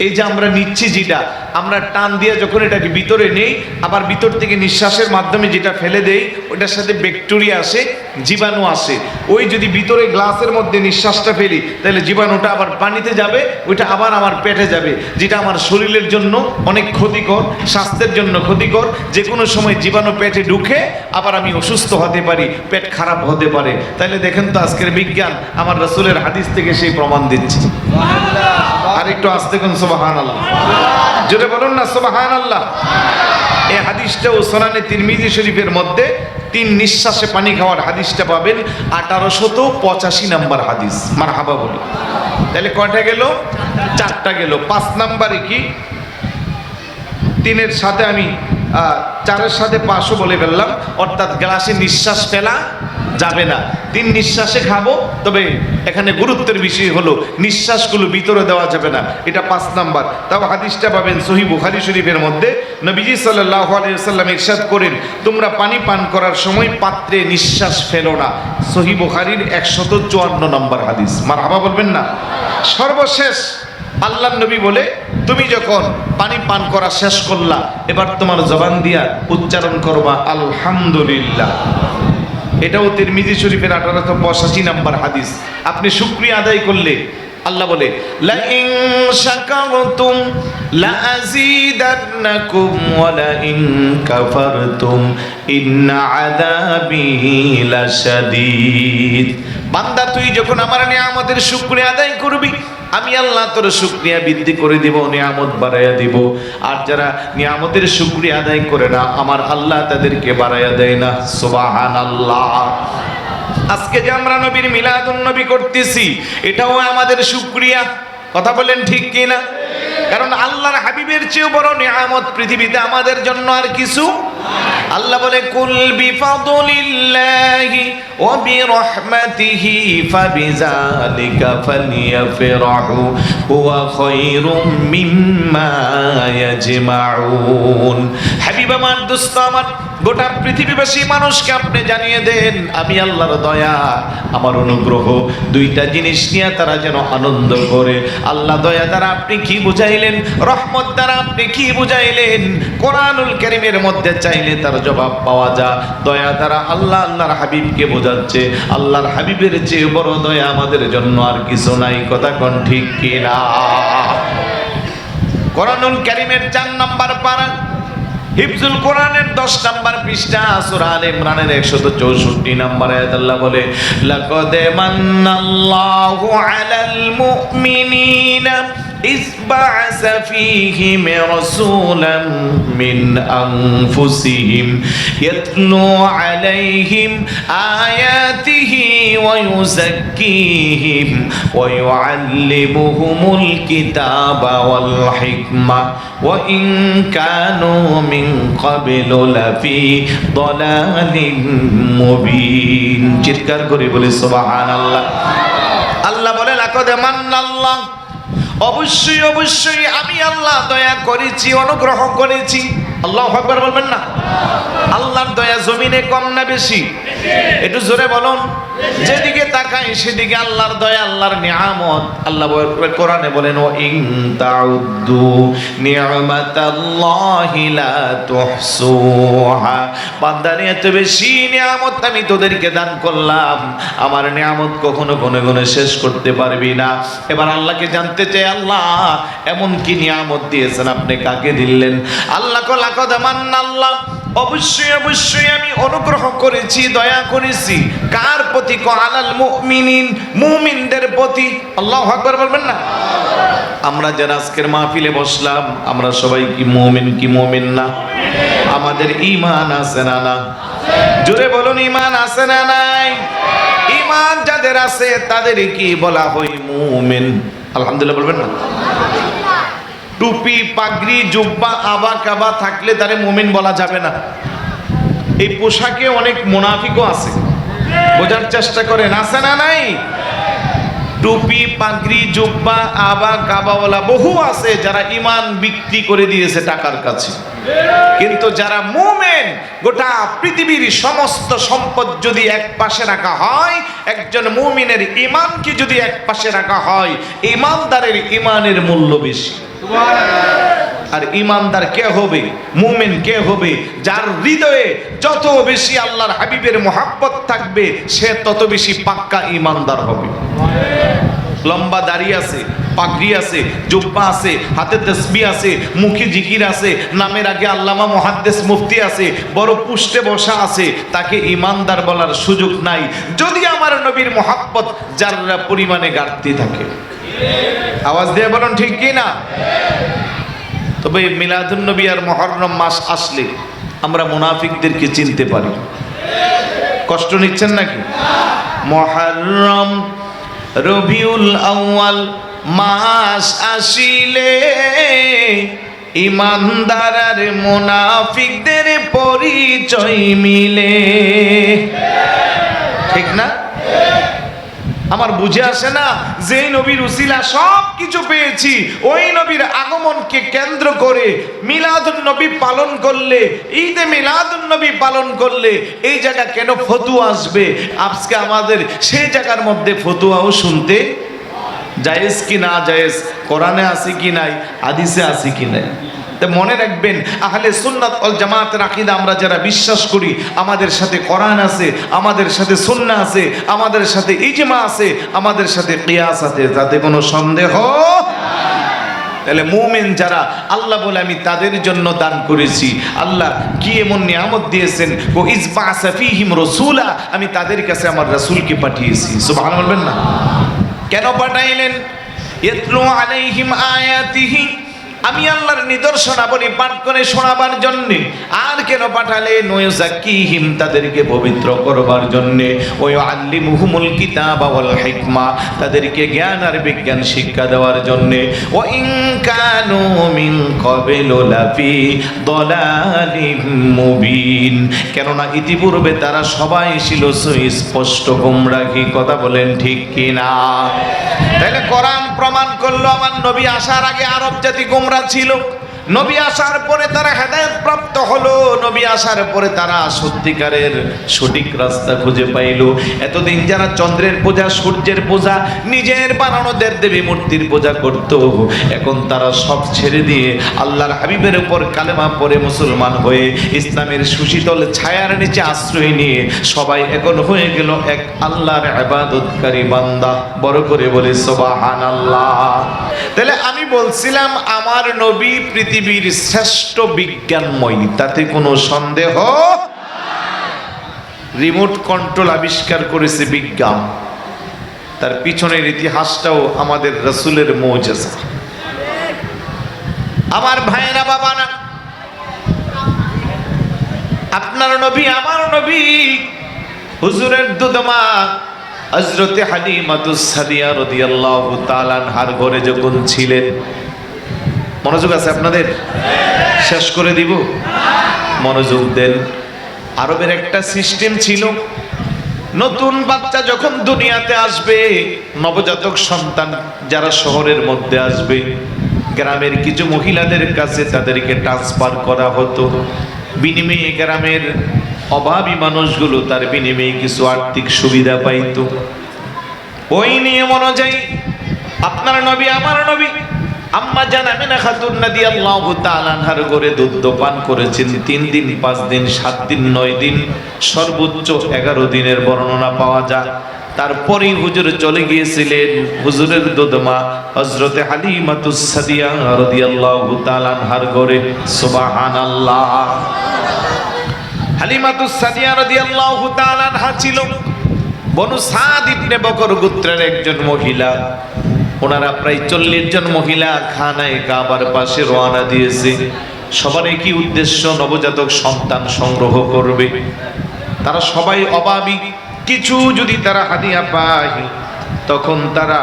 এই যে আমরা নিচ্ছি, যেটা আমরা টান দিয়ে যখন এটাকে ভিতরে নেই, আবার ভিতর থেকে নিঃশ্বাসের মাধ্যমে যেটা ফেলে দেই, ওটার সাথে ব্যাকটেরিয়া আসে, জীবাণু আসে। ওই যদি ভিতরে গ্লাসের মধ্যে নিঃশ্বাসটা ফেলি, তাহলে জীবাণুটা আবার পানিতে যাবে, ওইটা আবার আমার পেটে যাবে, যেটা আমার শরীরের জন্য অনেক ক্ষতিকর, স্বাস্থ্যের জন্য ক্ষতিকর। যে কোনো সময় জীবাণু পেটে ঢুকে আবার আমি অসুস্থ হতে পারি, পেট খারাপ হতে পারে। তাহলে দেখেন তো আজকের বিজ্ঞান আমার রাসূলের হাদিস থেকে সেই প্রমাণ দিচ্ছে। আর একটু আস্তে কোন সুবহানাল্লাহ, জোরে বলুন না সুবহানাল্লাহ। এই হাদিসটাও সুনানে তিরমিজি শরীফের মধ্যে ৩ নিঃশ্বাসে পানি খাওয়ার হাদিসটা পাবেন ১৮৮৫ নম্বর হাদিস। মারহাবা বলি। তাহলে কয়টা গেল? ৪টা গেল। ৫ নম্বরে কি? ৩-এর সাথে আমি ৪-এর সাথে ৫ও বলে ফেললাম, অর্থাৎ গ্লাসে নিঃশ্বাস ফেলা যাবে না। ৩ নিঃশ্বাসে খাবো, তবে এখানে গুরুত্বের বিষয় হলো নিঃশ্বাসগুলো ভিতরে দেওয়া যাবে না, এটা ৫ নাম্বার। তাও হাদিসটা পাবেন সহিহ বুখারী শরীফের মধ্যে। নবীজি সাল্লাল্লাহু আলাইহি ওয়াসাল্লাম ইরশাদ করেন, তোমরা পানি পান করার সময় পাত্রে নিঃশ্বাস ফেলো না। সহিহ বুখারীর ১৫৪ নম্বর হাদিস। মারহাবা বলবেন না? সর্বশেষ আল্লাহর নবী বলে, তুমি যখন পানি পান করা শেষ করলা, এবার তোমার জবান দিয়া উচ্চারণ করবা আলহামদুলিল্লাহ। এটাও তিরমিজি শরীফের ১৮৮৫ নম্বর হাদিস। আপনি শুকরিয়া আদায় করলে আল্লাহ বলে, লা ইন শাকারতুম লা আযীদান্নাকুম ওয়া লা ইন কাফারতুম ইন্না আযাবি লাশাদীদ। বান্দা, তুই যখন আমার নিয়ামতের শুকরিয়া আদায় করবি, আমি আল্লাহ তোর শুকরিয়া বৃদ্ধি করে দিব, নিয়ামত বাড়াইয়া দিব। আর যারা নিয়ামতের শুকরিয়া আদায় করে না, আমার আল্লাহ তাদেরকে বাড়াইয়া দেয় না। সুবহানাল্লাহ। আজকে যে আমরা নবীর মিলাদুন নবী করতেছি, এটাও আমাদের শুকরিয়া। কথা বলেন ঠিক কিনা? কারণ আল্লাহর হাবিবের চেয়ে বড় নিয়ামত পৃথিবীতে আমাদের জন্য আর কিছু। আল্লাহ বলে, কুল বিফাদলিল্লাহি ওয়া বিরহমাতিহি ফাবিযালিকা ফালইফরাহু হুয়া খায়রুম মিম্মা ইয়াজমাউন। হাবিব আমার, দোস্ত আমার, গোটা পৃথিবীবাসী মানুষকে আপনি জানিয়ে দেন, আমি আল্লাহর দয়া, আমার অনুগ্রহ, 2টা জিনিস নিয়ে তারা যেন আনন্দ করে। আল্লাহ দয়া দ্বারা আপনি কি বুঝাইলেন? রহমত দ্বারা আপনি কি বুঝাইলেন? কোরআনুল কারীমের মধ্যে চাইলে তার জবাব পাওয়া যায়। দয়া দ্বারা আল্লাহ আল্লাহর হাবিবকে বোঝাচ্ছে, আল্লাহর হাবিবের চেয়ে বড় দয়া আমাদের জন্য আর কিছু নাই। কথা কোন ঠিক কিনা? কোরআনুল কারীমের 4 নম্বর পারা, হিফজুল কোরআনের 10 নম্বর পৃষ্ঠা, সূরা আলে ইমরানের 164 নম্বর আয়াত আল্লাহ বলে, লাকাদ মান্নাল্লাহু আলাল মুমিনিনা ইয বা'আসা ফীহিম রাসূলাম মিন আনফুসিহিম ইয়াতলু আলাইহিম আয়াতিহি ওয়া ইউযাক্কিহিম ওয়া ইউআল্লিমুহুমুল কিতাবা ওয়াল হিকমা ওয়া ইন কানু মিন ক্বাবলু লাফি দালালিন মুবিন। চিৎকার করে বলে সুবহানাল্লাহ। আল্লাহ বলে, লাকাদ মান্নাল্লাহ, অবশ্যই অবশ্যই আমি আল্লাহ দয়া করেছি, অনুগ্রহ করেছি। আল্লাহু আকবার বলবেন না? আল্লাহর দয়া জমিনে কম না বেশি? একটু জোরে বলুন। যেদিকে তাকাই সেদিকে আল্লাহর দয়া, আল্লাহর নিয়ামত। আল্লাহ কোরআনে বলেন, ওয়া ইন তাউদ্দু নি'মাতাল্লাহি লা তুহসুহা। বান্দারে, এত বেশি নিয়ামত আমি তোদেরকে দান করলাম, আমার নিয়ামত কখনো গুনে গুনে শেষ করতে পারবি না। এবার আল্লাহকে জানতে চাই, আল্লাহ এমন কি নিয়ামত দিয়েছেন, আপনি কাকে দিলেন? আল্লাহ লাকাদ মান্নাল্লাহ, অবশ্যই অবশ্যই আমি অনুগ্রহ করেছি, দয়া করেছি কার প্রতি? আলাল মুমিনিন, মুমিনদের প্রতি। আল্লাহু আকবার বলবেন না? আমরা যারা আজকের মাহফিলে বসলাম, আমরা সবাই কি মুমিন কি মুমিন না? আমাদের ঈমান আছে না না? জোরে বলুন, ঈমান আছে না নাই? ঈমান যাদের আছে তাদের কি বলা হয়? মুমিন। আলহামদুলিল্লাহ বলবেন না? টুপি, পাগড়ি, জুব্বা, আবা কাবা থাকলে তারে মুমিন বলা যাবে না। এই পোশাকে অনেক মুনাফিকও আছে, বোঝার চেষ্টা করেন, আছে না নাই? টুপি, পাগড়ি, জুব্বা, আবা কাবাওয়ালা বহু আছে যারা ঈমান বিক্রি করে দিয়েছে টাকার কাছে। কিন্তু যারা মুমিন, গোটা পৃথিবীর সমস্ত সম্পদ যদি এক পাশে রাখা হয়, একজন মুমিনের ঈমানকে যদি এক পাশে রাখা হয়, ঈমানদারের ঈমানের মূল্য বেশি। আর ঈমানদার কে হবে, মুমিন কে হবে? যার হৃদয়ে যত বেশি আল্লাহর হাবিবের মুহাব্বত থাকবে, সে তত বেশি পাক্কা ঈমানদার হবে। লম্বা দাড়ি আছে, পাগড়ি আছে, জুব্বা আছে, হাতে তাসবিহ আছে, মুখে জিকির আছে, নামের আগে আল্লামা মুহাদ্দিস মুফতি আছে, বড় পুষ্টে বসা আছে, তাকে ঈমানদার বলার সুযোগ নাই যদি আমার নবীর মুহাব্বত যারা পরিমাণে ঘাটতি থাকে। আওয়াজ দিয়ে বলুন ঠিক কি না? তবে মিলাদুন নবী আর মুহররম মাস আসলে আমরা মুনাফিকদেরকে চিনতে পারি। কষ্ট নিচ্ছেন নাকি? মুহররম, রবিউল আউয়াল মাস আসিলে ঈমানদার আর মুনাফিকদের পরিচয় মিলে। ঠিক না? আমার বুঝে আসে না, যেই নবীর উসিলা সব কিছু পেয়েছি, ওই নবীর আগমনকে কেন্দ্র করে মিলাদুন নবী পালন করলে, ঈদে মিলাদুন নবী পালন করলে এই জায়গা কেন ফতুয়া আসবে? আজকে আমাদের সেই জায়গার মধ্যে ফতুয়াও শুনতে জায়েজ কি না জায়েজ, কোরআনে আছে কি নাই, হাদিসে আছে কি নাই। মনে রাখবেন, আহলে সুন্নাত ওয়াল জামাতের আকীদা আমরা যারা বিশ্বাস করি, আমাদের সাথে কোরআন আছে, আমাদের সাথে সুন্নাহ আছে, আমাদের সাথে ইজমা আছে, আমাদের সাথে কিয়াস আছে, তাতে কোনো সন্দেহ। তাহলে মুমিন যারা, আল্লাহ বলে আমি তাদের জন্য দান করেছি। আল্লাহ কি এমন নিয়ামত দিয়েছেন, ও ইসবাসা ফীহিম রাসূলা, আমি তাদের কাছে আমার রাসূলকে পাঠিয়েছি। সুবহানাল্লাহ বলবেন না? কেন পাঠাইলেন? ইয়াতলু আলাইহিম আয়াতিহি, আমি আল্লাহর নিদর্শনাবলী পাঠ করে শোনাবার জন্য। আর কেন পাঠালেন? ওয়াযাক্কিহিম, তাদেরকে পবিত্র করবার জন্য। ওয়াআল্লিমুহুমুল কিতাবা ওয়াল হিকমা, তাদেরকে জ্ঞান আর বিজ্ঞান শিক্ষা দেওয়ার জন্য। ওয়া ইন কানু মিন ক্বাবলু লাফি দালালিম মুবিন, কেননা ইতিপূর্বে তারা সবাই ছিল সুস্পষ্ট গোমরাহি। কথা বলেন ঠিক কিনা? তাহলে কোরআন প্রমাণ করলো আমার নবী আসার আগে আরব জাতি গোমরা ছিল, নবী আসার পরে তারা হেদায়েত প্রাপ্ত হলো, নবী আসার পরে তারা সত্যিকারের সঠিক রাস্তা খুঁজে পাইল। এতদিন যারা চন্দ্রের পূজা, সূর্যের পূজা, নিজের বানানো দেবদেবী মূর্তির পূজা করত, এখন তারা সব ছেড়ে দিয়ে আল্লাহর হাবিবের উপর কালেমা পড়ে মুসলমান হয়ে ইসলামের সুশীতল ছায়ার নিচে আশ্রয় নিয়ে সবাই এখন হয়ে গেল এক আল্লাহর ইবাদতকারী বান্দা। বড় করে বলে সুবহানাল্লাহ। তাহলে আমি বলছিলাম আমার নবী পৃথিবীর শ্রেষ্ঠ বিজ্ঞানময়, তাতে কোনো সন্দেহ। রিমোট কন্ট্রোল আবিষ্কার করেছে বিজ্ঞান, তার পিছনের ইতিহাসটাও আমাদের রাসূলের মুজিজা। আমার ভাইরা বাবারা, আপনার নবী আমার নবী হুজুরের দুধমা হযরতে হালিমাতুস সাদিয়া রাদিয়াল্লাহু তাআলা আনহার ঘরে যখন ছিলেন, মনোযোগ আছে আপনাদের? শেষ করে দিব, মনোযোগ দেন। আরবের একটা সিস্টেম ছিল, নতুন বাচ্চা যখন দুনিয়াতে আসবে, নবজাতক সন্তান যারা শহরের মধ্যে আসবে, গ্রামের কিছু মহিলাদের কাছে তাদেরকে ট্রান্সফার করা হতো। বিনিময়ে গ্রামের অভাবী মানুষগুলো তার বিনিময়ে কিছু আর্থিক সুবিধা পাইত। ওই নিয়ম অনুযায়ী আপনার নবী আমার নবী আম্মা জান আমিনা খাতুন রাদিয়াল্লাহু তাআলা আনহার ঘরে দুধ পান করেছেন 3 দিন, 5 দিন, 7 দিন, 9 দিন, সর্বোচ্চ 11 দিনের বর্ণনা পাওয়া যায়। তারপরে হুজুর চলে গিয়েছিলেন হুজুরের দুধমা হযরতে হালিমাতুস সাদিয়া রাদিয়াল্লাহু তাআলা আনহার ঘরে। সুবহানাল্লাহ। হালিমাতুস সাদিয়া রাদিয়াল্লাহু তাআলা আনহা ছিল বনু সাদ ইবনে বকর গোত্রের একজন মহিলা। ওনারা প্রায় 40 জন মহিলা খানায়ে কাবার পাশে রওনা দিয়েছে। সবার একই উদ্দেশ্য, নবজাতক সন্তান সংগ্রহ করবে। তারা সবাই অভাবী, কিছু যদি তারা হাদিয়া পায় তখন তারা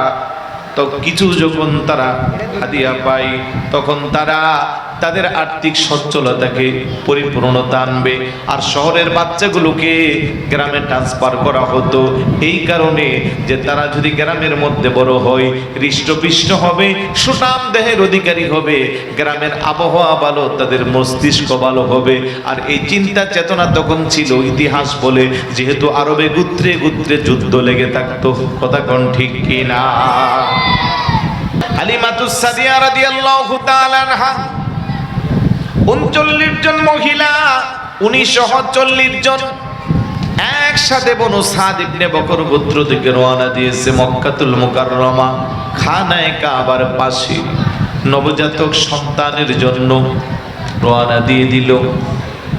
কিছু যখন তারা হাদিয়া পায় তখন তারা তাদের আর্থিক সচ্ছলতাকে পরিপূর্ণতা আনবে। আর শহরের বাচ্চাগুলোকে গ্রামে ট্রান্সফার করা হতো এই কারণে যে তারা যদি গ্রামের মধ্যে বড় হয়, হৃষ্টপুষ্ট হবে, সুঠাম দেহের অধিকারী হবে, গ্রামের আবহাওয়া ভালো, তাদের মস্তিষ্ক ভালো হবে। আর এই চিন্তা চেতনা তখন ছিল। ইতিহাস বলে যেহেতু আরবে গোত্রে গোত্রে যুদ্ধ লেগে থাকতো, কথা কোন ঠিক কিনা? হালিমাতুস সাদিয়া রাদিয়াল্লাহু তাআলা আনহা 39 জন মহিলা, 1940 জন একসাথে বনু সাদ ইবনে বকর গোত্র থেকে রওনা দিয়েছে মক্কাতুল মুকাররমা খানায়ে কাবার পাশে নবজাতক সন্তানের জন্য রওনা দিয়ে দিল।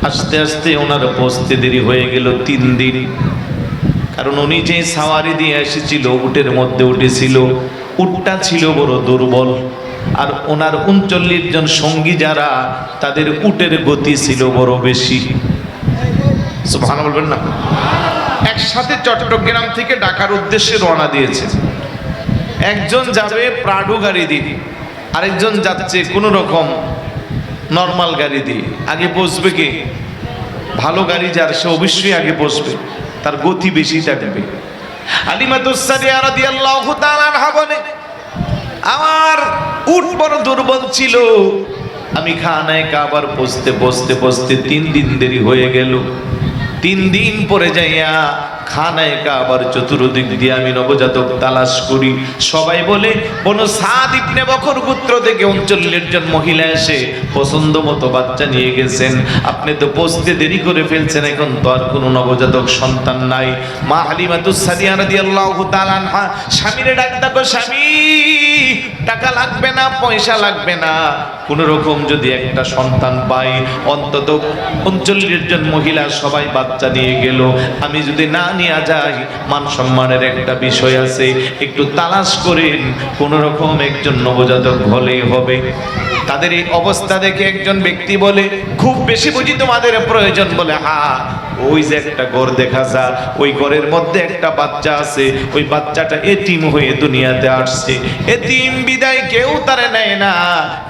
আস্তে আস্তে ওনার পৌঁছতে দেরি হয়ে গেল 3 দিন। কারণ উনি যে সাওয়ারি দিয়ে এসেছিল, উটের মধ্যে উঠেছিল, উটটা ছিল বড় দুর্বল। আর ওনার 39 জন সঙ্গী যারা, তাদের উটের গতি ছিল বড় বেশি। সুবহানাল্লাহ বলবেন না? একসাথে চট্টগ্রাম থেকে ঢাকার উদ্দেশ্যে রওনা দিয়েছে। একজন যাবে প্রাডো গাড়ি দিয়ে, আরেকজন যাচ্ছে কোন রকম নরমাল গাড়ি দিয়ে। আগে পৌঁছবে কে? ভালো গাড়ি যার, সে অবশ্যই আগে পৌঁছবে, তার গতি বেশি থাকবে। হালিমাতুস সাদিয়া রাদিয়াল্লাহু তাআলা আনহা বলে, আমার উট বড় দুর্বল ছিল, আমি খানায়ে কাবার পৌঁছতে পৌঁছতে পৌঁছতে 3 দিন দেরি হয়ে গেল। 3 দিন পরে যাইয়া খানায়ে কাবার চতুর্দিক দিয়ে আমি নবজাতক তালাশ করি। সবাই বলে বনু সাদ ইবনে বকর গোত্র থেকে 39 জন মহিলা এসে পছন্দ মতো বাচ্চা নিয়ে গেছেন। আপনি তো পৌঁছতে দেরি করে ফেলছেন, এখন তো আর কোনো নবজাতক সন্তান নাই। মা হালিমাতুস সাদিয়া রাদিয়াল্লাহু তাআলা আনহা স্বামীরে ডাক দেখো, স্বামী টাকা লাগবে না, পয়সা লাগবে না, কোন রকম যদি একটা সন্তান পাই, অন্তত 39 জন মহিলা সবাই বাচ্চা নিয়ে গেল, আমি যদি না নিয়ে যাই মান সম্মানের একটা বিষয় আছে, একটু তালাশ করেন, কোন রকম একজন নবজাতক হলেই হবে। তাদের এই অবস্থা দেখে একজন ব্যক্তি বলে, খুব বেশি বুঝি তোমাদের প্রয়োজন? বলে হ্যাঁ, ওই যে একটা ঘর দেখা যায়, ওই ঘরের মধ্যে একটা বাচ্চা আছে, ওই বাচ্চাটা এতিম হয়ে দুনিয়াতে আসছে। এতিম বিদায় কেউ তারে নেয় না,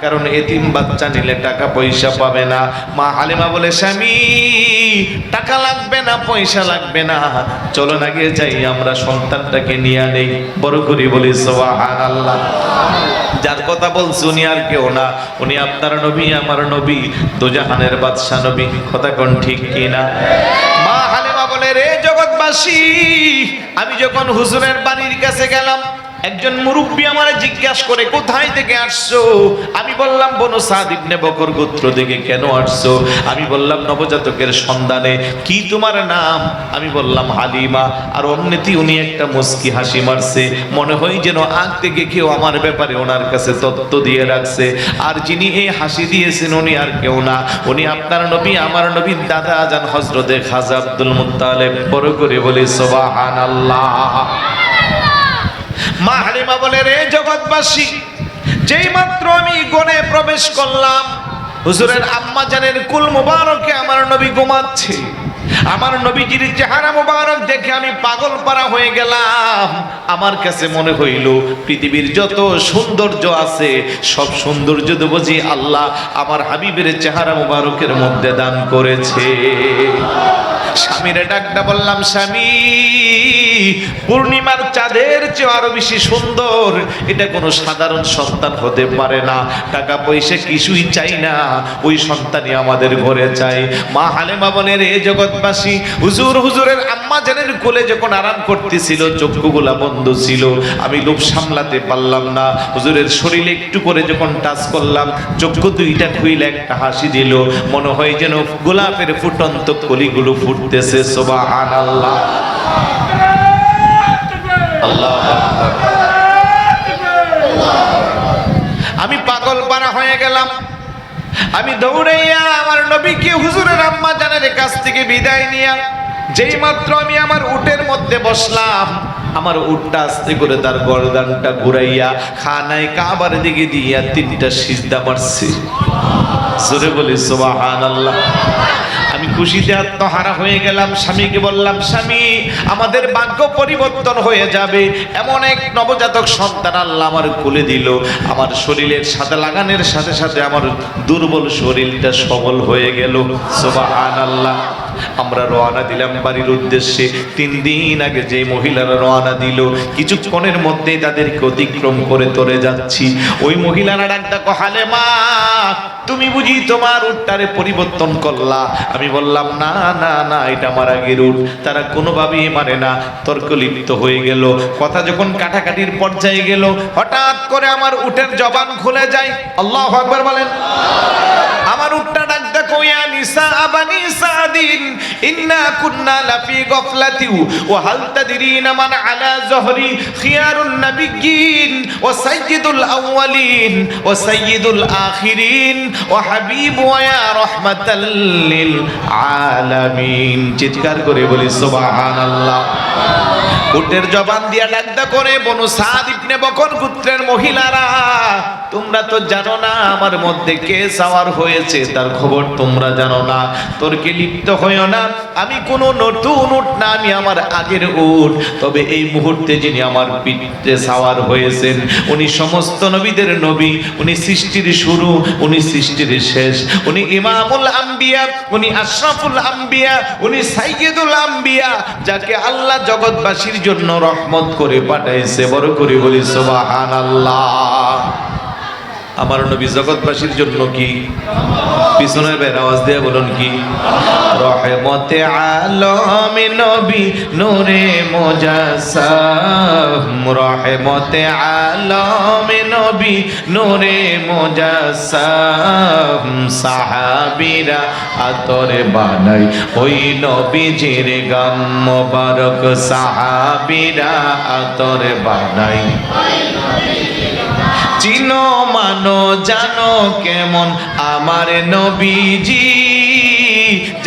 কারণ এতিম বাচ্চা নিলে টাকা পয়সা পাবে না। মা হালিমা বলে, স্বামী টাকা লাগবে না, পয়সা লাগবে না, চলো না গিয়ে যাই, আমরা সন্তানটাকে নিয়ে নেই। বড় করে বলি সুবহানাল্লাহ। যার কথা বলছি উনি আর কেউ না, উনি আপনার নবী, আমার নবী, দোজাহানের বাদশা নবী। কথা কোন ঠিক কিনা? মা হালিমা বলে, রে জগৎবাসী, আমি যখন হুজুরের বাড়ির কাছে গেলাম, একজন মুরব্বী আমারে জিজ্ঞাসা করে, কোথায় থেকে আসছো? আমি বললাম বনু সাদ ইবনে বকর গোত্র থেকে। কেন আসছো? আমি বললাম নবজাতকের সন্ধানে। কি তোমার নাম? আমি বললাম হালিমা। আর অমনিতেই উনি একটা মুস্কি হাসি মারছে, মনে হয় যেন আগ থেকে কেউ আমার ব্যাপারে ওনার কাছে তত্ত্ব দিয়ে রাখছে। আর যিনি এই হাসি দিয়েছেন উনি আর কেউ না, উনি আপনার নবী, আমার নবীর দাদা আজান হযরতে খাজা আব্দুল মুত্তালিব। বড় করে বলি সুবহানাল্লাহ। মা হালিমা বলে, রে জগৎবাসী, যেই মাত্র আমি গণে প্রবেশ করলাম, হুজুরের আম্মা জানের কুল মুবারকে আমার নবী ঘুমাচ্ছে। আমার নবীজির চেহারা মুবারক দেখে আমি পাগল পারা হয়ে গেলাম। আমার কাছে মনে হইল পৃথিবীর যত সৌন্দর্য আছে সব সৌন্দর্য তো বুঝি আল্লাহ আমার হাবিবের চেহারা মুবারকের মধ্যে দান করেছে। স্বামীরে ডাকটা বললাম, স্বামী পূর্ণিমার চাঁদের চেয়ে আরো বেশি সুন্দর, এটা কোনো সাধারণ সন্তান হতে পারে না। টাকা পয়সা কিছুই চাই না, ওই সন্তানই আমাদের ঘরে চাই। মা হালিমা বলে, রে জগৎবাসী, হুজুরের আম্মা জানের কোলে যখন আরাম করতেছিল চক্ষুগুলা বন্ধ ছিল, আমি লোভ সামলাতে পারলাম না। হুজুরের শরীরে একটু করে যখন টাচ করলাম, চক্ষু দুইটা খুইলে একটা হাসি দিল, মনে হয় যেন গোলাপের ফুটন্ত কলিগুলো ফুটতেছে। সুবহানাল্লাহ। আমি পাগল পারা হয়ে গেলাম। আমি দৌড়াইয়া আমার নবীকে হুজুরের আম্মা জানের কাছ থেকে বিদায় নিয়া যেই মাত্র আমি আমার উটের মধ্যে বসলাম, আমার উটটা আস্তে করে তার গর্দানটা ঘুরাইয়া খানায় কাবার দিকে দিয়া 3টা সিজদা মারছে। জোরে বলি সুবহানাল্লাহ। আমি খুশিতে আত্মহারা হয়ে গেলাম। স্বামীকে বললাম, স্বামী আমাদের ভাগ্য পরিবর্তন হয়ে যাবে, এমন এক নবজাতক সন্তান আল্লাহ আমার কোলে দিল। আমার শরীরের সাথে লাগানোর সাথে সাথে আমার দুর্বল শরীরটা সবল হয়ে গেল। সুবহানাল্লাহ। আমরা রওনা দিলাম বাড়ির উদ্দেশ্যে। 3 দিন আগে যে মহিলারা রওনা দিল, কিছুক্ষণের মধ্যেই তাদেরকে অতিক্রম করে তরে যাচ্ছি। ওই মহিলারা ডাকটা হালেমা, তুমি বুঝি তোমার উটটারে পরিবর্তন করলা? আমি বললাম, না না না, এটা আমার আগের উট। তারা কোনোভাবেই মানে না, তর্ক লিপ্ত হয়ে গেল। কথা যখন কাটাকাটির পর্যায়ে গেল, হঠাৎ করে আমার উটের জবান খুলে যায়। আল্লাহু আকবার বলেন। আমার উটটা ডাক দেখো, ইয়া নিসা বানি সাদিন ইন্না কুন্না লাফি গফলাতি ওয়া হাল তাদরিনা মান আলা যহরি খিয়ারুন নাবিয়্যিন ওয়া সাইয়্যিদুল আউওয়ালিন ওয়া সাইয়্যিদুল আখিরিন ওয়া হাবিবু ইয়া রাহমাতাল লিল আলামিন। চিৎকার করে বলি সুবহানাল্লাহ। উটের জবান দিয়া ডাকদা করে, বনু সাদ ইবনে বকর গোত্রের মহিলারা, তোমরা তো জানো না আমার মধ্যে কে সাওয়ার হয়েছে, তার খবর তোমরা জানো না। তোরকে লিপ্ত হইও না। আমি কোনো নতুন উট না, আমি আমার আগের উট। তবে এই মুহূর্তে যিনি আমার পিঠে সাওয়ার হয়েছেন, উনি সমস্ত নবীদের নবী, উনি সৃষ্টির শুরু, উনি সৃষ্টির শেষ, উনি ইমামুল আম্বিয়া, উনি আশরাফুল আম্বিয়া, উনি সাইয়্যিদুল আম্বিয়া, যাকে আল্লাহ জগৎবাসীর জন্য রহমত করে পাঠাইছে। বড় করে বলি সুবহানাল্লাহ। আমার নবী জগৎবাসীর জন্য কি? পিছনের বের আওয়াজ দিয়ে বলুন কি? রহমতে আলমে নবী নূরে মুজাসসাম, রহমতে আলমে নবী নূরে মুজাসসাম। সাহাবীরা আতরে বানাই ওই নবীজির গাম মোবারক, সাহাবীরা আতরে বানাই। চিনো মানো জানো কেমন আমার নবীজি,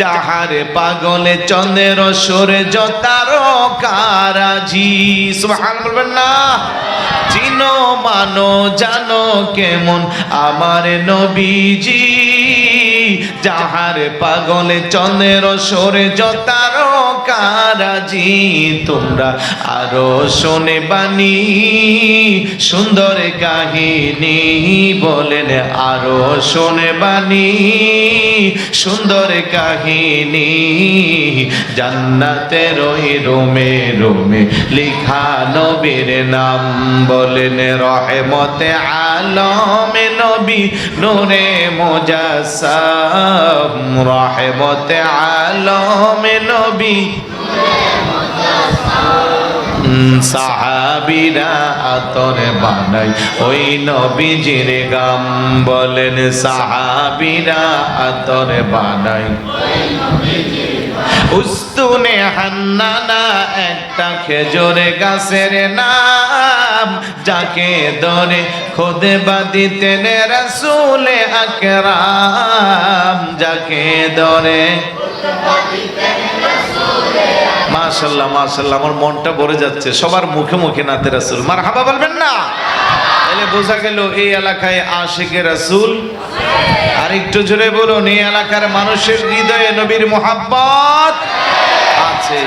যাহার পাগলে চন্দ্রের সূর্য তারকারাজি। সুবহান বলবেন না? চিনো মানো জানো কেমন আমার নবীজি, যাহার পাগলে চন্দ্রের সূর্য তারকারাজি। তোমরা আরো শোনে বাণী সুন্দর কাহিনী, বলেন আরো শোনে বাণী সুন্দর কাহিনী। জান্নাতের ওই রোমে রোমে লিখা নবীর নাম, বলেন রহমতে আলমে নবী নূরে মুজাসসাম, রহমতে আলমে নবী। সাহাবীরা আতরে বানাই ওই নবীজির গাম, বলেন সাহাবীরা আতরে বানাই। উস্তুনে হান্নানা একটা খেজুর গাছের নাম, যাকে ধরে খুতবা দিতেন রাসূল আকরাম, যাকে ধরে মাশাআল্লাহ মাশাআল্লাহ। আমার মনটা ভরে যাচ্ছে। সবার মুখে মুখে নাতে রাসূল, মারহাবা বলবেন না? তাহলে বোঝা গেল এই এলাকায় আশিকে রাসূল। আর একটু জোরে বলুন, এই এলাকার মানুষের হৃদয়ে নবীর মুহাব্বত আছে।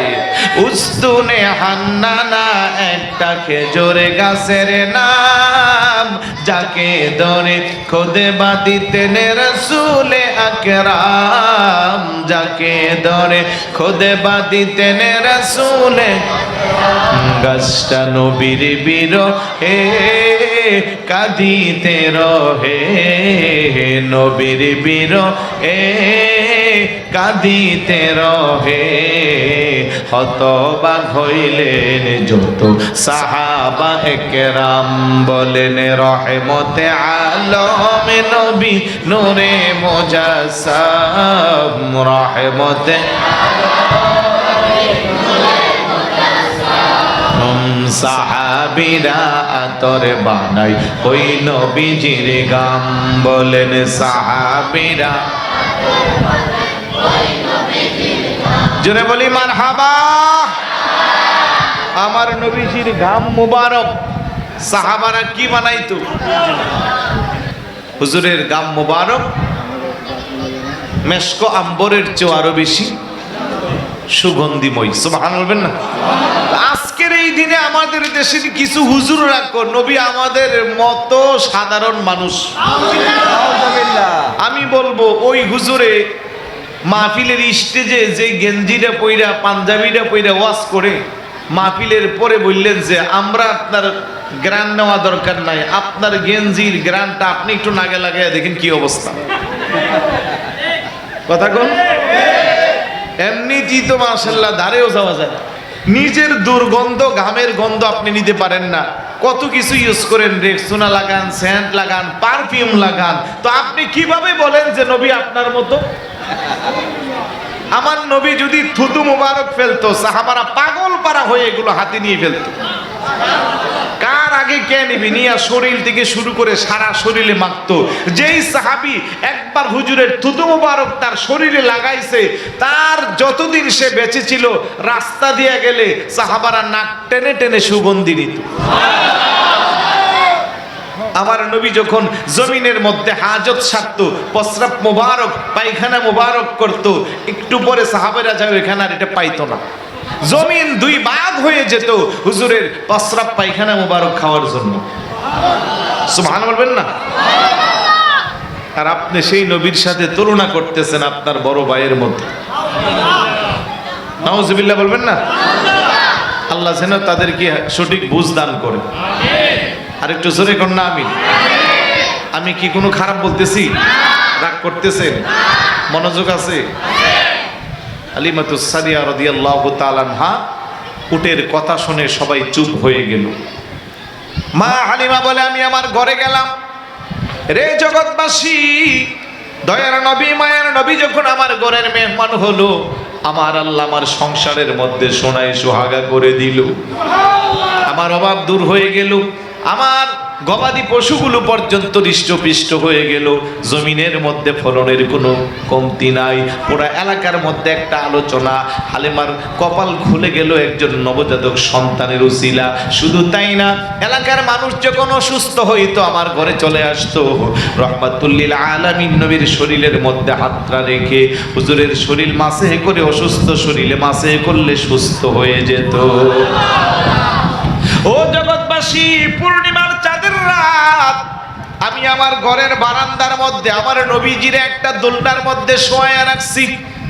উস্তুনে হান্নানা একটা খেজুর গাছের নাম, যাকে ধরে খুতবা দিতেন রাসূল আকরাম, যাকে ধরে খুতবা দিতেন রাসূল। গাছটা নবীর বিরহে কাঁদিতে রহে, নবীর বিরহে কাঁদিতে রহে। হতবাক হইলেন যত সাহাবা একরাম, বলেন রহমতে আলমে নবী নূরে মুজাসসাম, রহমতে সাহাবা সাহাবীরা আতর বানাই ওই নবীজির গাম বলেন সাহাবীরা জোরে বলি মারহাবা আমার নবীজির গাম মুবারক সাহাবারা কি বানাইতো হুজুরের গাম মুবারক মেশক আম্বরের চেয়ে আরো বেশি সুগন্ধিময় সুবহানাল্লাহ বলবেন না আজকের এই দিনে আমাদের দেশের কিছু হুজুর রাখো নবী আমাদের মতো সাধারণ মানুষ আমি বলবো ওই হুজুরে মাহফিলের স্টেজে যে গেঞ্জিটা পইরা পাঞ্জাবিটা পইরা ওয়াজ করে মাহফিলের পরে বললেন যে আমরা আপনার গ্রান নেওয়া দরকার নাই আপনার গেঞ্জির গ্রানটা আপনি একটু নাগে লাগাইয়া দেখেন কি অবস্থা কথা কোন এমনিতেই তো মাশাআল্লাহ ধারেও যাওয়া যায় নিজের দুর্গন্ধ ঘামের গন্ধ আপনি নিতে পারেন না কত কিছু ইউজ করেন রেক্সোনা লাগান সেন্ট লাগান পারফিউম লাগান তো আপনি কিভাবে বলেন যে নবী আপনার মতো আমার নবী যদি থুতু মুবারক ফেলতো সাহাবারা পাগল পারা হয়ে এগুলো হাতে নিয়ে ফেলতো কার আগে কে নিবি নিয়ে শরীর থেকে শুরু করে সারা শরীরে মাখতো যেই সাহাবী একবার হুজুরের থুতু মুবারক তার শরীরে লাগাইছে তার যতদিন সে বেঁচে ছিল রাস্তা দিয়ে গেলে সাহাবারা নাক টেনে টেনে সুগন্ধি নিত আমার নবী যখন জমিনের মধ্যে হাজত সারতো প্রস্রাব মুবারক পায়খানা মুবারক করত একটু পরে সাহাবারা যায় ওইখানে আর এটা পাইতো না জমিন দুই ভাগ হয়ে যেত হুজুরের প্রস্রাব পায়খানা মুবারক খাওয়ার জন্য সুবহানাল্লাহ বলবেন না আর আপনি সেই নবীর সাথে তুলনা করতেছেন আপনার বড় ভাইয়ের মতো নাউজুবিল্লাহ বলবেন না আল্লাহ যেন তাদেরকে সঠিক বুঝ দান করে আর একটু জোরে কর না আমি কি কোনো খারাপ বলতেছি রাগ করতেছেন মনোযোগ আছে হালিমাতুস সাদিয়া রাদিয়াল্লাহু তাআলা আনহা উটের কথা শুনে সবাই চুপ হয়ে গেল মা হালিমা বলে আমি আমার ঘরে গেলাম রে জগৎবাসী দয়ার নবী মায়ের নবী যখন আমার ঘরের মেহমান হলো আমার আল্লাহ আমার সংসারের মধ্যে সোনায় সোহাগা করে দিল আমার অভাব দূর হয়ে গেল আমার গবাদি পশুগুলো পর্যন্ত হৃষ্টপুষ্ট হয়ে গেল জমিনের মধ্যে ফলনের কোনো কমতি নাই পুরা এলাকার মধ্যে একটা আলোচনা হালিমার কপাল খুলে গেল একজন নবজাতক সন্তানের উসিলা শুধু তাই না এলাকার মানুষ যখন অসুস্থ হইতো আমার ঘরে চলে আসতো রহমাতুল লিল আলামিন নবীর শরীরের মধ্যে হাতটা রেখে হুজুরের শরীর মাসে করে অসুস্থ শরীরে মাসে করলে সুস্থ হয়ে যেত ও জগৎবাসী পূর্ণিমার চাঁদের রাত আমি আমার ঘরের বারান্দার মধ্যে আমার নবীজির একটা দোলনার মধ্যে শোয়া রাখছি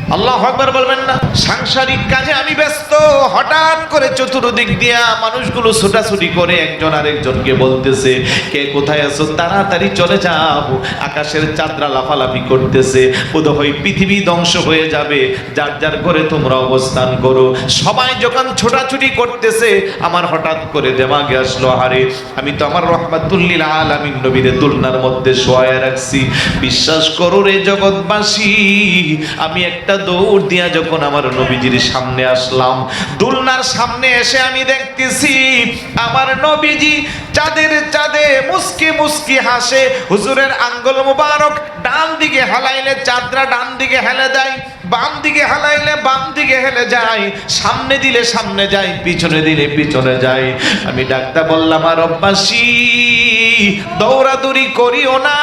আল্লাহু আকবার বলবেন না সাংসারিক কাজে আমি ব্যস্ত হঠাৎ করে চতুর্দিক দিয়া মানুষগুলো ছোটাছুটি করে একজন আরেকজনকে বলতেছে কে কোথায় আছো তাড়াতাড়ি চলে যাও আকাশের চাঁদরা লাফালাফি করতেছে বোধহয় পৃথিবী ধ্বংস হয়ে যাবে যার যার করে তোমরা অবস্থান করো সবাই যখন ছোটাছুটি করতেছে আমার হঠাৎ করে দেমাগে আসলো আরে আমি তো আমার রহমাতুল লিল আলামিন নবীর দোলনার মধ্যে শোয়া রাখছি বিশ্বাস করো রে জগৎবাসী আমি একটা দৌড় দিয়া যখন আমার নবীজির সামনে আসলাম দোলনার সামনে এসে আমি দেখতেছি আমার নবীজি চাঁদের চাঁদে মুস্কি মুস্কি হাসে হুজুরের আঙ্গুল মুবারক ডান দিকে হেলাইলে চাঁদরা ডান দিকে হেলে দেয় বাম দিকে হেলাইলে বাম দিকে হেলে যায় সামনে দিলে সামনে যায় পিছনে দিলে পিছনে যায় আমি ডাকতে বললাম আর রব্বাসী দৌড়াদৌড়ি করিও না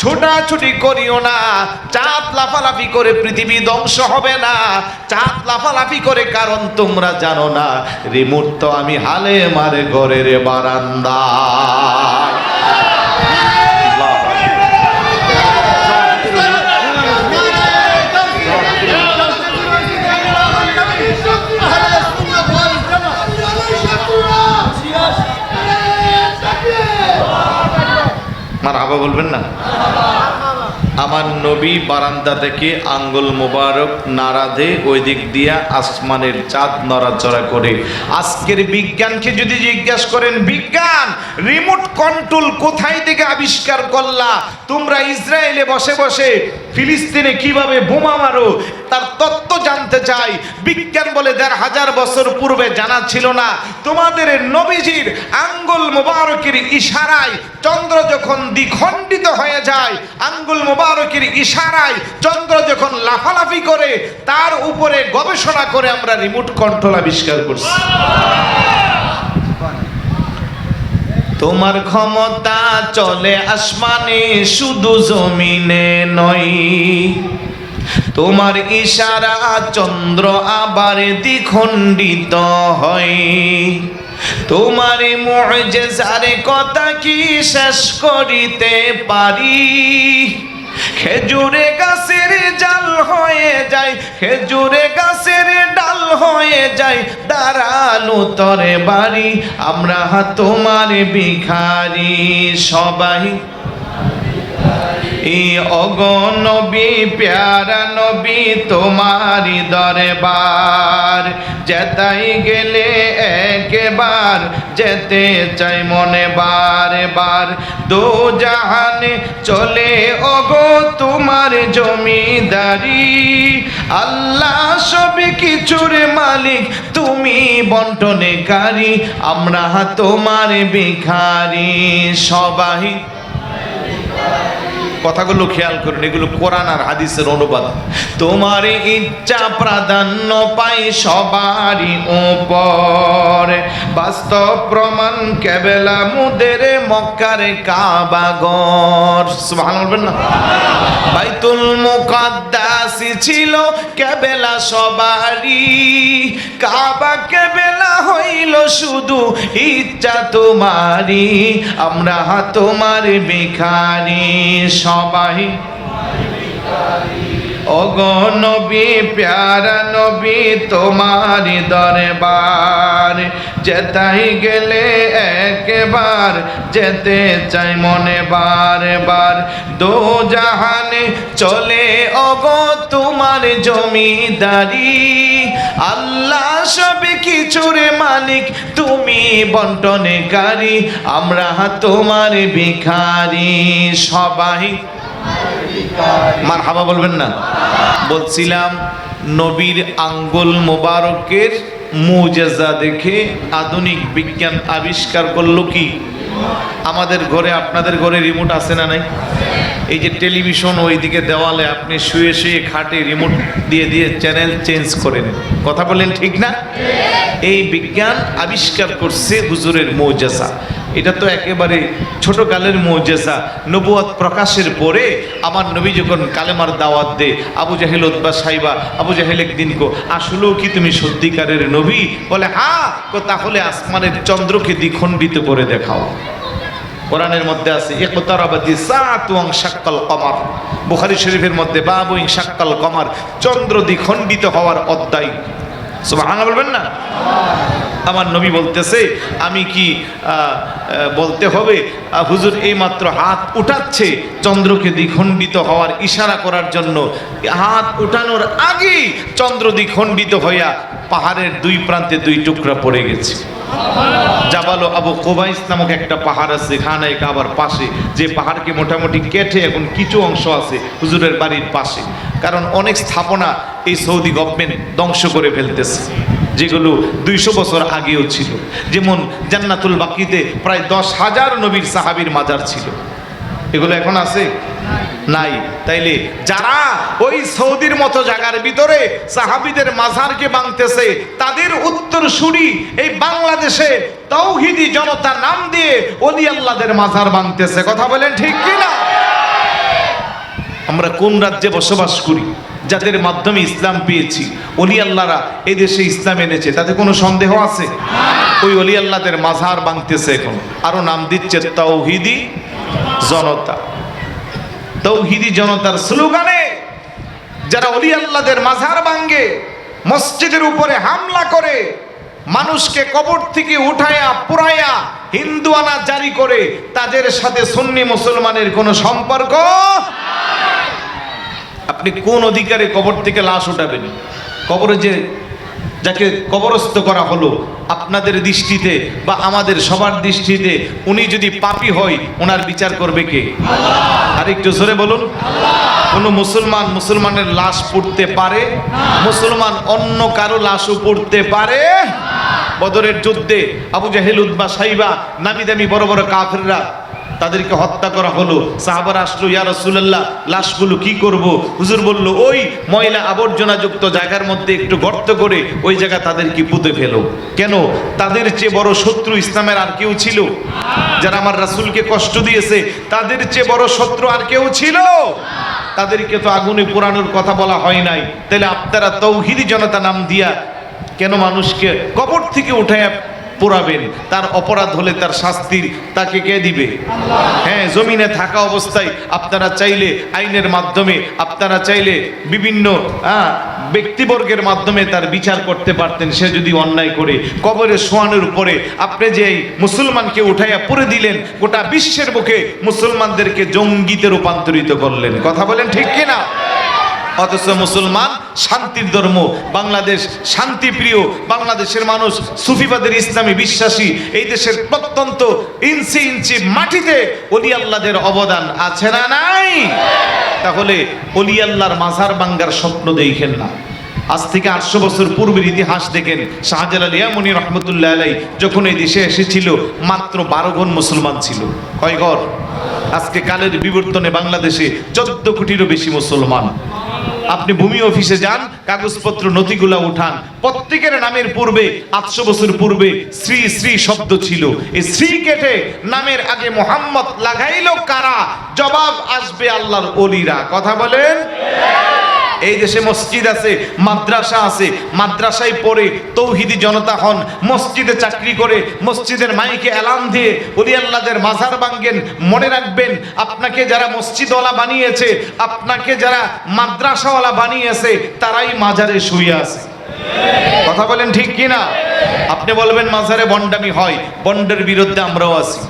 ছোটাছুটি করিও না চাঁদ লাফালাফি করে পৃথিবী ধ্বংস হবে না চাঁদ লাফালাফি করে কারণ তোমরা জানো না রিমোট তো আমি হালে মারে ঘরের বারান্দা মারহাবা বলবেন না আমার নবী বারান্দা থেকে আঙ্গুল মোবারক নাড়া দে ওই দিক দিয়া আসমানের চাঁদ নড়াচড়া করে আজকের বিজ্ঞানকে যদি জিজ্ঞাসা করেন বিজ্ঞান রিমোট কন্ট্রোল কোথায় থেকে আবিষ্কার করলা তোমরা ইসরায়েলে বসে বসে ফিলিস্তিনে কিভাবে বোমা মারো তার তত্ত্ব জানতে চাই। বিজ্ঞান বলে ১৫০০ বছর পূর্বে জানা ছিল না তোমাদের নবীজির আঙ্গুল মোবারকের ইশারায় চন্দ্র যখন দ্বিখণ্ডিত হয়ে যায়, আঙ্গুল মোবারকের ইশারায় চন্দ্র যখন লাফালাফি করে, তার উপরে গবেষণা করে আমরা রিমোট কন্ট্রোল আবিষ্কার করছি। তোমার ক্ষমতা চলে আসমানে শুধু জমিনে নয়, তোমার ইশারা চন্দ্র আবার দ্বিখণ্ডিত হয়। তোমার মুজিজার কথা কি শেষ করিতে পারি? খেজুরে গাছের ডাল হয়ে যায়, খেজুরে গাছের ডাল হয়ে যায় দাঁড়ালো তরে বাড়ি। আমরা তোমার ভিখারি সবাই, এই অগনবী প্যারা নবী তোমারি দরবার, যেতাই গেলে একবার যেতে চাই মনে বারে বার। দো জাহানে চলে ওগো তোমার জমিদারি, আল্লাহ সব কিছুর মালিক তুমি বন্টনকারী। আমরা তোমার ভিখারি সবাই। কথাগুলো খেয়াল করুন, এগুলো কোরআন আর হাদিসের অনুবাদ। তোমার ইচ্ছা প্রাধান্য পাই সবারই উপর, বাস্তব প্রমাণ কেবলা মুদের মক্কার কাবাগর। সুবহানাল্লাহ বলবেন না? বাইতুল মুকাদ্দাস ছিল কেবলা সবারই, কাবা কেবলা হইল শুধু ইচ্ছা তোমারই। আমরা তোমার ভিখারি সবাই, ওগো নবী প্যারা নবী তোমারি দরবার, যেতাই গেলে একবার যেতে চাই মনে বারে বার। দো জাহানে চলে ওগো তোমার জমিদারি, আল্লাহ সব কিছুর মালিক তুমি বন্টনকারী। আমরা তোমার ভিখারি সবাই। মারহাবা বলবেন না? বলছিলাম নবীর আঙ্গুল মোবারকের মুজিজা দেখে আধুনিক বিজ্ঞান আবিষ্কার করলো কি, আমাদের ঘরে আপনাদের ঘরে রিমোট আছে না নাই? এই যে টেলিভিশন ওইদিকে দেওয়ালে আপনি শুয়ে শুয়ে খাটে রিমোট দিয়ে দিয়ে চ্যানেল চেঞ্জ করে নেন। কথা বলেন ঠিক না? এই বিজ্ঞান আবিষ্কার করছে হুজুরের মুজিজা। এটা তো একেবারে ছোট কালের মুজিজা। নবুয়ত প্রকাশের পরে আমার নবী যখন কালেমার দাওয়াত দে, আবু জাহেল উতবা সাইবা, আবু জাহেল একদিন কো আসলেও কি তুমি সত্যিকারের নবী? বলে হ্যাঁ। তাহলে আসমানের চন্দ্রকে দ্বিখণ্ডিত করে দেখাও। কোরআনের মধ্যে আছে ইকতারাবাতি সাআতু ওয়া শাক্কাল কমার। বুখারী শরীফের মধ্যে বাবু শাক্কাল কমার, চন্দ্র দ্বিখণ্ডিত হওয়ার অধ্যায়। সুবহানাল্লাহ বলবেন না? আমার নবী বলতেছে আমি কি বলতে হবে হুজুর এই মাত্র হাত উঠাচ্ছে চন্দ্রকে দ্বিখণ্ডিত হওয়ার ইশারা করার জন্য, হাত উঠানোর আগেই চন্দ্র দ্বিখণ্ডিত হইয়া পাহাড়ের দুই প্রান্তে দুই টুকরা পড়ে গেছে। জাবাল আবু কুবাইস নামক একটা পাহাড় আছে খানায় কাবার পাশে, যে পাহাড়কে মোটামুটি কেটে এখন কিছু অংশ আছে হুজুরের বাড়ির পাশে। কারণ অনেক স্থাপনা এই সৌদি গভর্নমেন্ট ধ্বংস করে ফেলতেছে, যেগুলো 200 বছর আগেও ছিল। যেমন জান্নাতুল বাকিতে প্রায় 10,000 নবীর সাহাবীর মাজার ছিল, এগুলো এখন আছে নাই। তাইলে যারা ওই সৌদির মতো জায়গার ভিতরে সাহাবীদের মাজারকে ভাঙতেছে, তাদের উত্তরসূরি এই বাংলাদেশে তাওহীদি জনতা নাম দিয়ে ওলি আল্লাহদের মাজার ভাঙতেছে। কথা বলেন ঠিক কি না? আমরা কোন রাজ্যে বসবাস করি, যাদের মাধ্যমে ইসলাম পেয়েছি, ওলি আল্লাহরা এই দেশে ইসলাম এনেছে, তাতে কোনো সন্দেহ আছে? ওই ওলি আল্লাহদের মাজার ভাঙতেছে এখন, আরো নাম দিচ্ছে তাওহীদি জনতা। তাওহীদি জনতার স্লোগানে যারা ওলি আল্লাহদের মাজার ভাঙে, মসজিদের উপরে হামলা করে, মানুষকে কবর থেকে উঠায়া পুরায়া হিন্দুয়ানা জারি করে, তাদের সাথে সুন্নি মুসলমানের কোনো সম্পর্ক। আপনি কোন অধিকারে কবর থেকে লাশ উঠাবেন? কবরে যে যাকে কবরস্থ করা হলো, আপনাদের দৃষ্টিতে বা আমাদের সবার দৃষ্টিতে উনি যদি পাপী হয়, ওনার বিচার করবে কে? আর একটু জোরে বলুন। কোনো মুসলমান মুসলমানের লাশ পুড়তে পারে? মুসলমান অন্য কারো লাশও পুড়তে পারে? বদরের যুদ্ধে আবু জাহেল, উতবা, সাইবা, নামি দামি বড় বড় কাফেররা, তাদেরকে হত্যা করা হলো। সাহাবারা আসলো, ইয়া রাসূলুল্লাহ লাশগুলো কি করব? হুজুর বলল, ওই ময়লা আবর্জনা যুক্ত জায়গার মধ্যে একটু গর্ত করে ওই জায়গা তাদেরকে পুঁতে ফেলো। কেন? তাদের চেয়ে বড় শত্রু ইসলামের আর কেউ ছিল? যারা আমার রাসূলকে কষ্ট দিয়েছে তাদের চেয়ে বড় শত্রু আর কেউ ছিল? তাদেরকে তো আগুনে পোড়ানোর কথা বলা হয় নাই। তাহলে আপনারা তৌহিদি জনতা নাম দিয়া কেন মানুষকে কবর থেকে উঠায় পোড়াবেন? তার অপরাধ হলে তার শাস্তির তাকে কে দিবে? হ্যাঁ, জমিনে থাকা অবস্থায় আপনারা চাইলে আইনের মাধ্যমে, আপনারা চাইলে বিভিন্ন ব্যক্তিবর্গের মাধ্যমে তার বিচার করতে পারতেন। সে যদি অন্যায় করে কবরে শোয়ানোর উপরে আপনি যে মুসলমানকে উঠাইয়া পুরে দিলেন, গোটা বিশ্বের বুকে মুসলমানদেরকে জঙ্গিতে রূপান্তরিত করলেন। কথা বলেন ঠিক কিনা? অথচ মুসলমান শান্তির ধর্ম, বাংলাদেশ শান্তিপ্রিয়, বাংলাদেশের মানুষ সুফিবাদের ইসলামী বিশ্বাসী। এই দেশের প্রত্যন্ত ইঞ্চি ইঞ্চি মাটিতে ওলি আল্লাহদের অবদান আছে না নাই? তাহলে ওলি আল্লাহর মাজার ভাঙ্গার স্বপ্ন দেখেন না। আজ থেকে 800 বছর পূর্বের ইতিহাস দেখেন। শাহজালাল ইয়ামানি রহমতুল্লাহ আলাইহি যখন এই দেশে এসেছিল মাত্র 12 ঘর মুসলমান ছিল। কয় ঘর? আজকে কালের বিবর্তনে বাংলাদেশে 14 কোটিরও বেশি মুসলমান। আপনি ভূমি অফিসে যান, কাগজপত্র নথিগুলা উঠান, প্রত্যেকের নামের পূর্বে 800 বছর পূর্বে শ্রী শ্রী শব্দ ছিল। এই শ্রী কেটে নামের আগে মোহাম্মদ লাগাইলো কারা? জবাব আসবে আল্লাহর ওলিরা। কথা বলেন। এই দেশে মসজিদ আছে, মাদ্রাসা আছে, মাদ্রাসায় পড়ে তৌহিদি জনতা হন, মসজিদে চাকরি করে মসজিদের মাইকে এলান দিয়ে ওলি আল্লাহদের মাজার ভাঙ্গেন। মনে রাখবেন, আপনাকে যারা মসজিদওয়ালা বানিয়েছে, আপনাকে যারা মাদ্রাসাওয়ালা বানিয়েছে, তারাই মাজারে শুয়ে আছে। কথা বলেন ঠিক কিনা? আপনি বলবেন মাজারে বন্ডামি হয়, বন্ডের বিরুদ্ধে আমরাও আছি।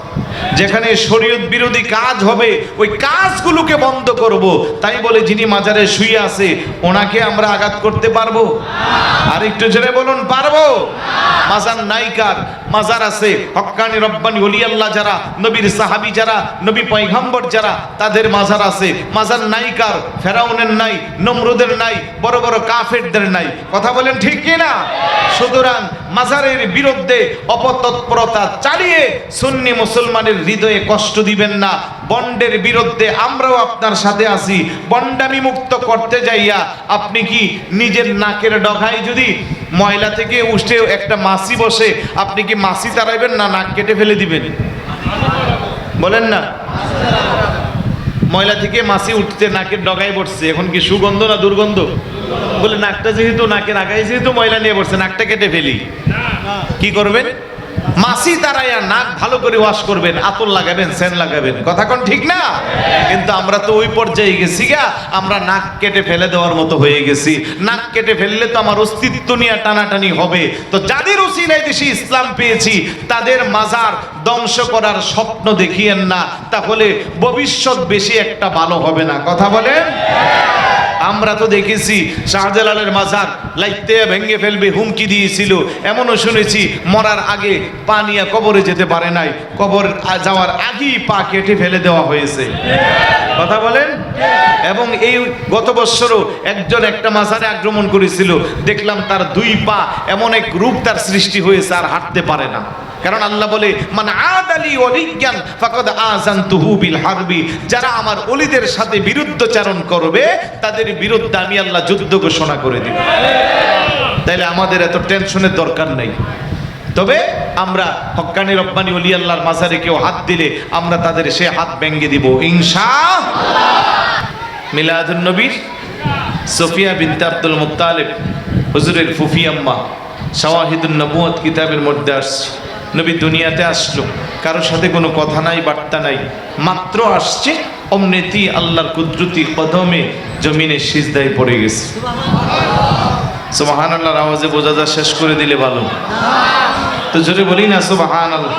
যেখানে শরীয়ত বিরোধী কাজ হবে ওই কাজগুলোকে বন্ধ করব। তাই বলে যিনি মাজারে শুয়ে আছে ওনাকে আমরা আঘাত করতে পারবো? আর একটু জোরে বলুন, পারবো? মাজার নাইকার মাজার আছে, হক্কানি রব্বানি ওলি আল্লাহ যারা, নবীর সাহাবী যারা, নবী পয়গম্বর যারা, তাদের মাজার আছে। মাজার নাইকার ফেরাউনের নাই, নমরুদের নাই, বড় বড় কাফেরদের নাই। কথা বলেন ঠিক কিনা? সুতরাং মাজারের বিরুদ্ধে অপতৎপরতা চালিয়ে সুন্নি মুসলমানের হৃদয়ে কষ্ট দিবেন না। বন্ডের বিরুদ্ধে আমরাও আপনার সাথে আছি। বন্ডামি মুক্ত করতে যাইয়া আপনি কি নিজের নাকের ডগায় যদি ময়লা থেকে উঠে একটা মাছি বসে, আপনি কি মাছি তাড়াইবেন না নাক কেটে ফেলে দিবেন? বলেন না। ময়লা থেকে মাছি উঠতে নাকের ডগায় বসছে, এখন কি সুগন্ধ না দুর্গন্ধ? বলে নাকটা যেহেতু নাকের আগায় যেহেতু ময়লা নিয়ে বসছে, নাকটা কেটে ফেলি। কি করবেন? মাছি তারাইয়া নাক ভালো করে ওয়াশ করবেন, আতর লাগাবেন, সেন লাগাবেন। কথা কোন ঠিক না? কিন্তু আমরা তো ওই পর্যায়ে গেছি গা, আমরা নাক কেটে ফেলে দেওয়ার মতো হয়ে গেছি। নাক কেটে ফেললে তো আমার অস্তিত্ব নিয়ে টানাটানি হবে। তো যাদের উসিলায় দেশে ইসলাম পেয়েছি তাদের মাজার ধ্বংস করার স্বপ্ন দেখিয়েন না, তাহলে ভবিষ্যৎ বেশি একটা ভালো হবে না। কথা বলেন। আমরা তো দেখেছি শাহজালালের মাজার লাইতে ভেঙে ফেলবে হুমকি দিয়েছিল। এমনও শুনেছি মরার আগে পা নিয়ে কবরে যেতে পারে নাই, কবর যাওয়ার আগেই পা কেটে ফেলে দেওয়া হয়েছে। কথা বলেন। এবং এই গত বছরও একজন একটা মাজারে আক্রমণ করেছিল, দেখলাম তার 2 পা এমন এক রূপ তার সৃষ্টি হয়েছে আর হাঁটতে পারে না। কারণ আল্লাহ বলে, মান আদালি ওয়ালিয়ান ফাকাদ আযানতুহু বিল হারবি, যারা আমার ওলিদের সাথে বিরুদ্ধচারণ করবে তাদের বিরুদ্ধে আমি আল্লাহ যুদ্ধ ঘোষণা করে দিব। তাইলে আমাদের এত টেনশনের দরকার নেই। তবে আমরা হক্কানি রব্বানি ওলি আল্লাহর মাজারে কেউ হাত দিলে আমরা তাদের সে হাত ভেঙে দিব ইনশাআল্লাহ। মিলাদুন নবীর সফিয়া বিনতে আব্দুল মুত্তালিব হুজুরের ফুফি আম্মা, শাওয়াহিদুন নবুয়ত কিতাবের মধ্যে আসছে, নবী দুনিয়াতে আসলো, কারোর সাথে কোনো কথা নাই, বার্তা নাই, মাত্র আসছে, অমনেতি আল্লাহর কুদরতি কদমে জমিনে সিজদায় পড়ে গেছে। সুবহানাল্লাহর আওয়াজে বোঝা যা, শেষ করে দিলে ভালো। তো জোরে বলি না সুবহানাল্লাহ।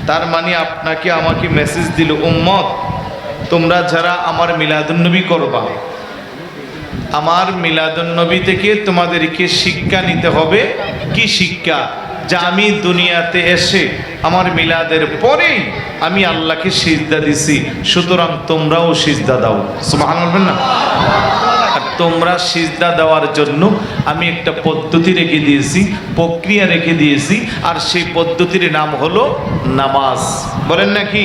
তার মানে আপনাকে আমাকে মেসেজ দিল, উম্মত তোমরা যারা আমার মিলাদুন্নবী করবা, আমার মিলাদুন্নবী থেকে তোমাদেরকে শিক্ষা নিতে হবে। কি শিক্ষা? যে আমি দুনিয়াতে এসে আমার মিলাদের পরেই আমি আল্লাহকে সিজদা দিছি, সুতরাং তোমরাও সিজদা দাও। সুবহানাল্লাহ না? আর তোমরা সিজদা দেওয়ার জন্য আমি একটা পদ্ধতি রেখে দিয়েছি, প্রক্রিয়া রেখে দিয়েছি, আর সেই পদ্ধতির নাম হলো নামাজ। বলেন নাকি?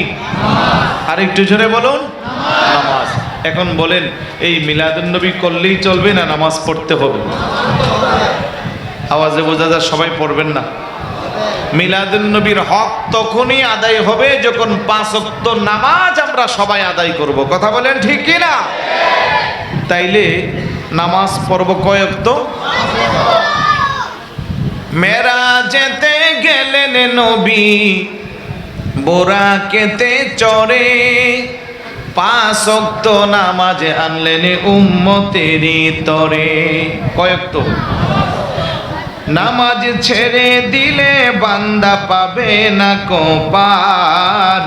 আর একটু জোরে বলুন, নামাজ। এখন বলেন, এই মিলাদুন্নবী করলেই চলবে না নামাজ পড়তে হবে? আওয়াজে বোঝা যায় সবাই পড়বেন না। মিলাদুন্নবীর হক তখনই আদায় হবে যখন 5 ওয়াক্ত নামাজ আমরা সবাই আদায় করব। কথা বলেন ঠিক কি না? তাইলে নামাজ পড়ব কয় ওয়াক্ত? মেরাজেতে গেলেন নবী, বোরাকেতে চড়ে, 5 ওয়াক্ত নামাজ আনলেন উম্মতেরই তরে। কয় ওয়াক্ত? নামাজ ছেড়ে দিলে বান্দা পাবে না কো পার,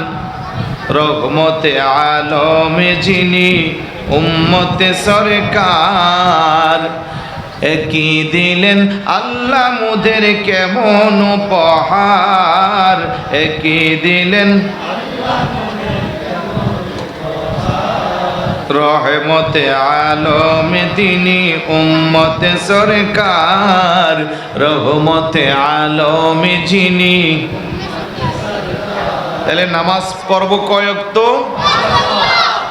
রহমতে আলমে যিনি উম্মতে সরকার। একই দিলেন আল্লাহ মুদের কেমন উপহার, একই দিলেন রহমতে আলম তিনি উম্মতে সরকার, রহমতে আলম যিনি। তাহলে নামাজ পড়ব কয় ওয়াক্ত?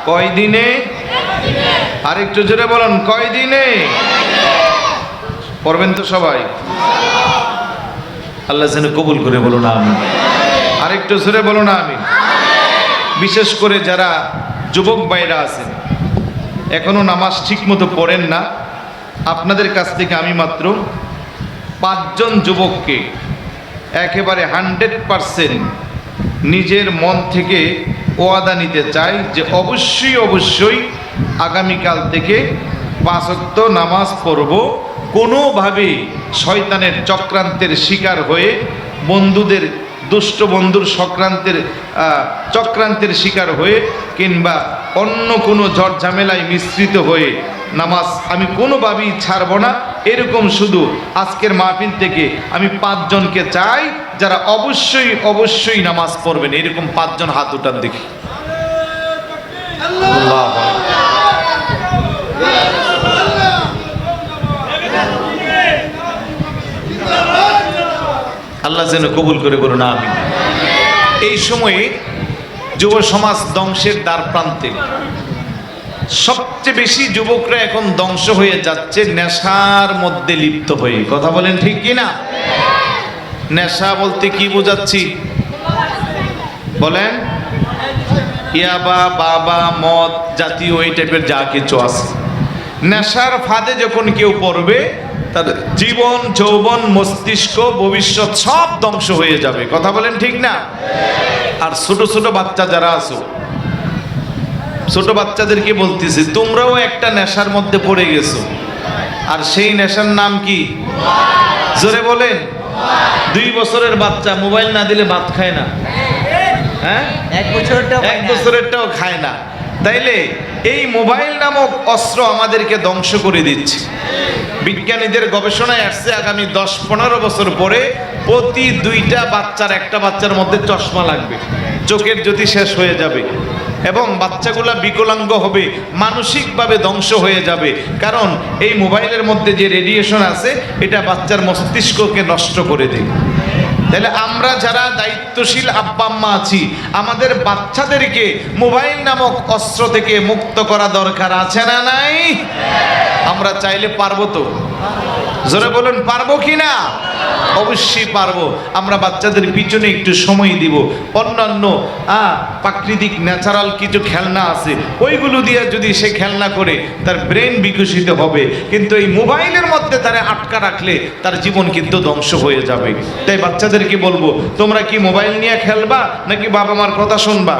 কয় দিনে? আরেকটু জোরে বলুন, কয় দিনে পড়বেন তো সবাই? আল্লাহ যেন কবুল করে বলুন আমিন। আরেকটু জোরে বলুন আমিন। বিশেষ করে যারা যুবক ভাইরা আছেন, এখনো নামাজ ঠিক মতো পড়েন না, আপনাদের কাছ থেকে আমি মাত্র 5 জন যুবককে একেবারে 100% নিজের মন থেকে ওয়াদা নিতে চাই যে অবশ্যই অবশ্যই আগামীকাল থেকে 5 ওয়াক্ত নামাজ পড়ব। কোনোভাবে শয়তানের চক্রান্তের শিকার হয়ে, বন্ধুদের দুষ্ট বন্ধুর চক্রান্তের শিকার হয়ে, কিংবা অন্য কোনো ঝড় ঝামেলায় মিশ্রিত হয়ে নামাজ আমি কোনোভাবেই ছাড়ব না। এরকম শুধু আজকের মাহফিল থেকে আমি 5 জনকে চাই যারা অবশ্যই অবশ্যই নামাজ পড়বেন। এরকম 5 জন হাত উঠান দেখি। আল্লাহ যেন কবুল করে বলুন আমিন। এই সময়ে যুব সমাজ ধ্বংসের দ্বার প্রান্তে। সবচেয়ে বেশি যুবকরা এখন ধ্বংস হয়ে যাচ্ছে নেশার মধ্যে লিপ্ত হয়ে। কথা বলেন ঠিক কি না? নেশা বলতে কি বোঝাচ্ছি বলেন? ইয়াবা, বাবা, মদ জাতীয় এই টাইপের যা কিছু আছে, নেশার ফাঁদে যখন কেউ পড়বে তার জীবন, যৌবন, মস্তিষ্ক, ভবিষ্যৎ সব ধ্বংস হয়ে যাবে। কথা বলেন ঠিক না? আর ছোট ছোট বাচ্চা যারা আছো, ছোট বাচ্চাদেরকে বলতেছি, তোমরাও একটা নেশার মধ্যে পড়ে গেছো। আর সেই নেশার নাম কি? জোরে বলেন। 2 বছরের বাচ্চা মোবাইল না দিলে ভাত খায় না। হ্যাঁ, 1 বছরেরটাও খায় না। তাইলে এই মোবাইল নামক অস্ত্র আমাদেরকে ধ্বংস করে দিচ্ছে। বিজ্ঞানীদের গবেষণায় আসছে আগামী 10-15 বছর পরে প্রতি 2টা বাচ্চার একটা বাচ্চার মধ্যে চশমা লাগবে, চোখের জ্যোতি শেষ হয়ে যাবে এবং বাচ্চাগুলা বিকলাঙ্গ হবে, মানসিকভাবে ধ্বংস হয়ে যাবে। কারণ এই মোবাইলের মধ্যে যে রেডিয়েশন আছে এটা বাচ্চার মস্তিষ্ককে নষ্ট করে দেয়। তাহলে আমরা যারা দায়িত্বশীল আব্বা আম্মা আছি, আমাদের বাচ্চাদেরকে মোবাইল নামক অস্ত্র থেকে মুক্ত করা দরকার আছে না নাই? আমরা চাইলে পারবো তো? জোরে বলুন, পারবো কি না? অবশ্যই পারবো। আমরা বাচ্চাদের পিছনে একটু সময় দিব। অন্যান্য প্রাকৃতিক ন্যাচারাল কিছু খেলনা আছে, ওইগুলো দিয়ে যদি সে খেলনা করে তার ব্রেন বিকশিত হবে। কিন্তু এই মোবাইলের মধ্যে তারা আটকা রাখলে তার জীবন কিন্তু ধ্বংস হয়ে যাবে। তাই বাচ্চাদেরকে বলবো, তোমরা কি মোবাইল নিয়ে খেলবা নাকি বাবা মার কথা শুনবা?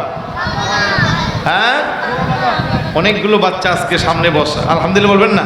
হ্যাঁ, অনেকগুলো বাচ্চা আজকে সামনে বসা, আলহামদুলিল্লাহ বলবেন না?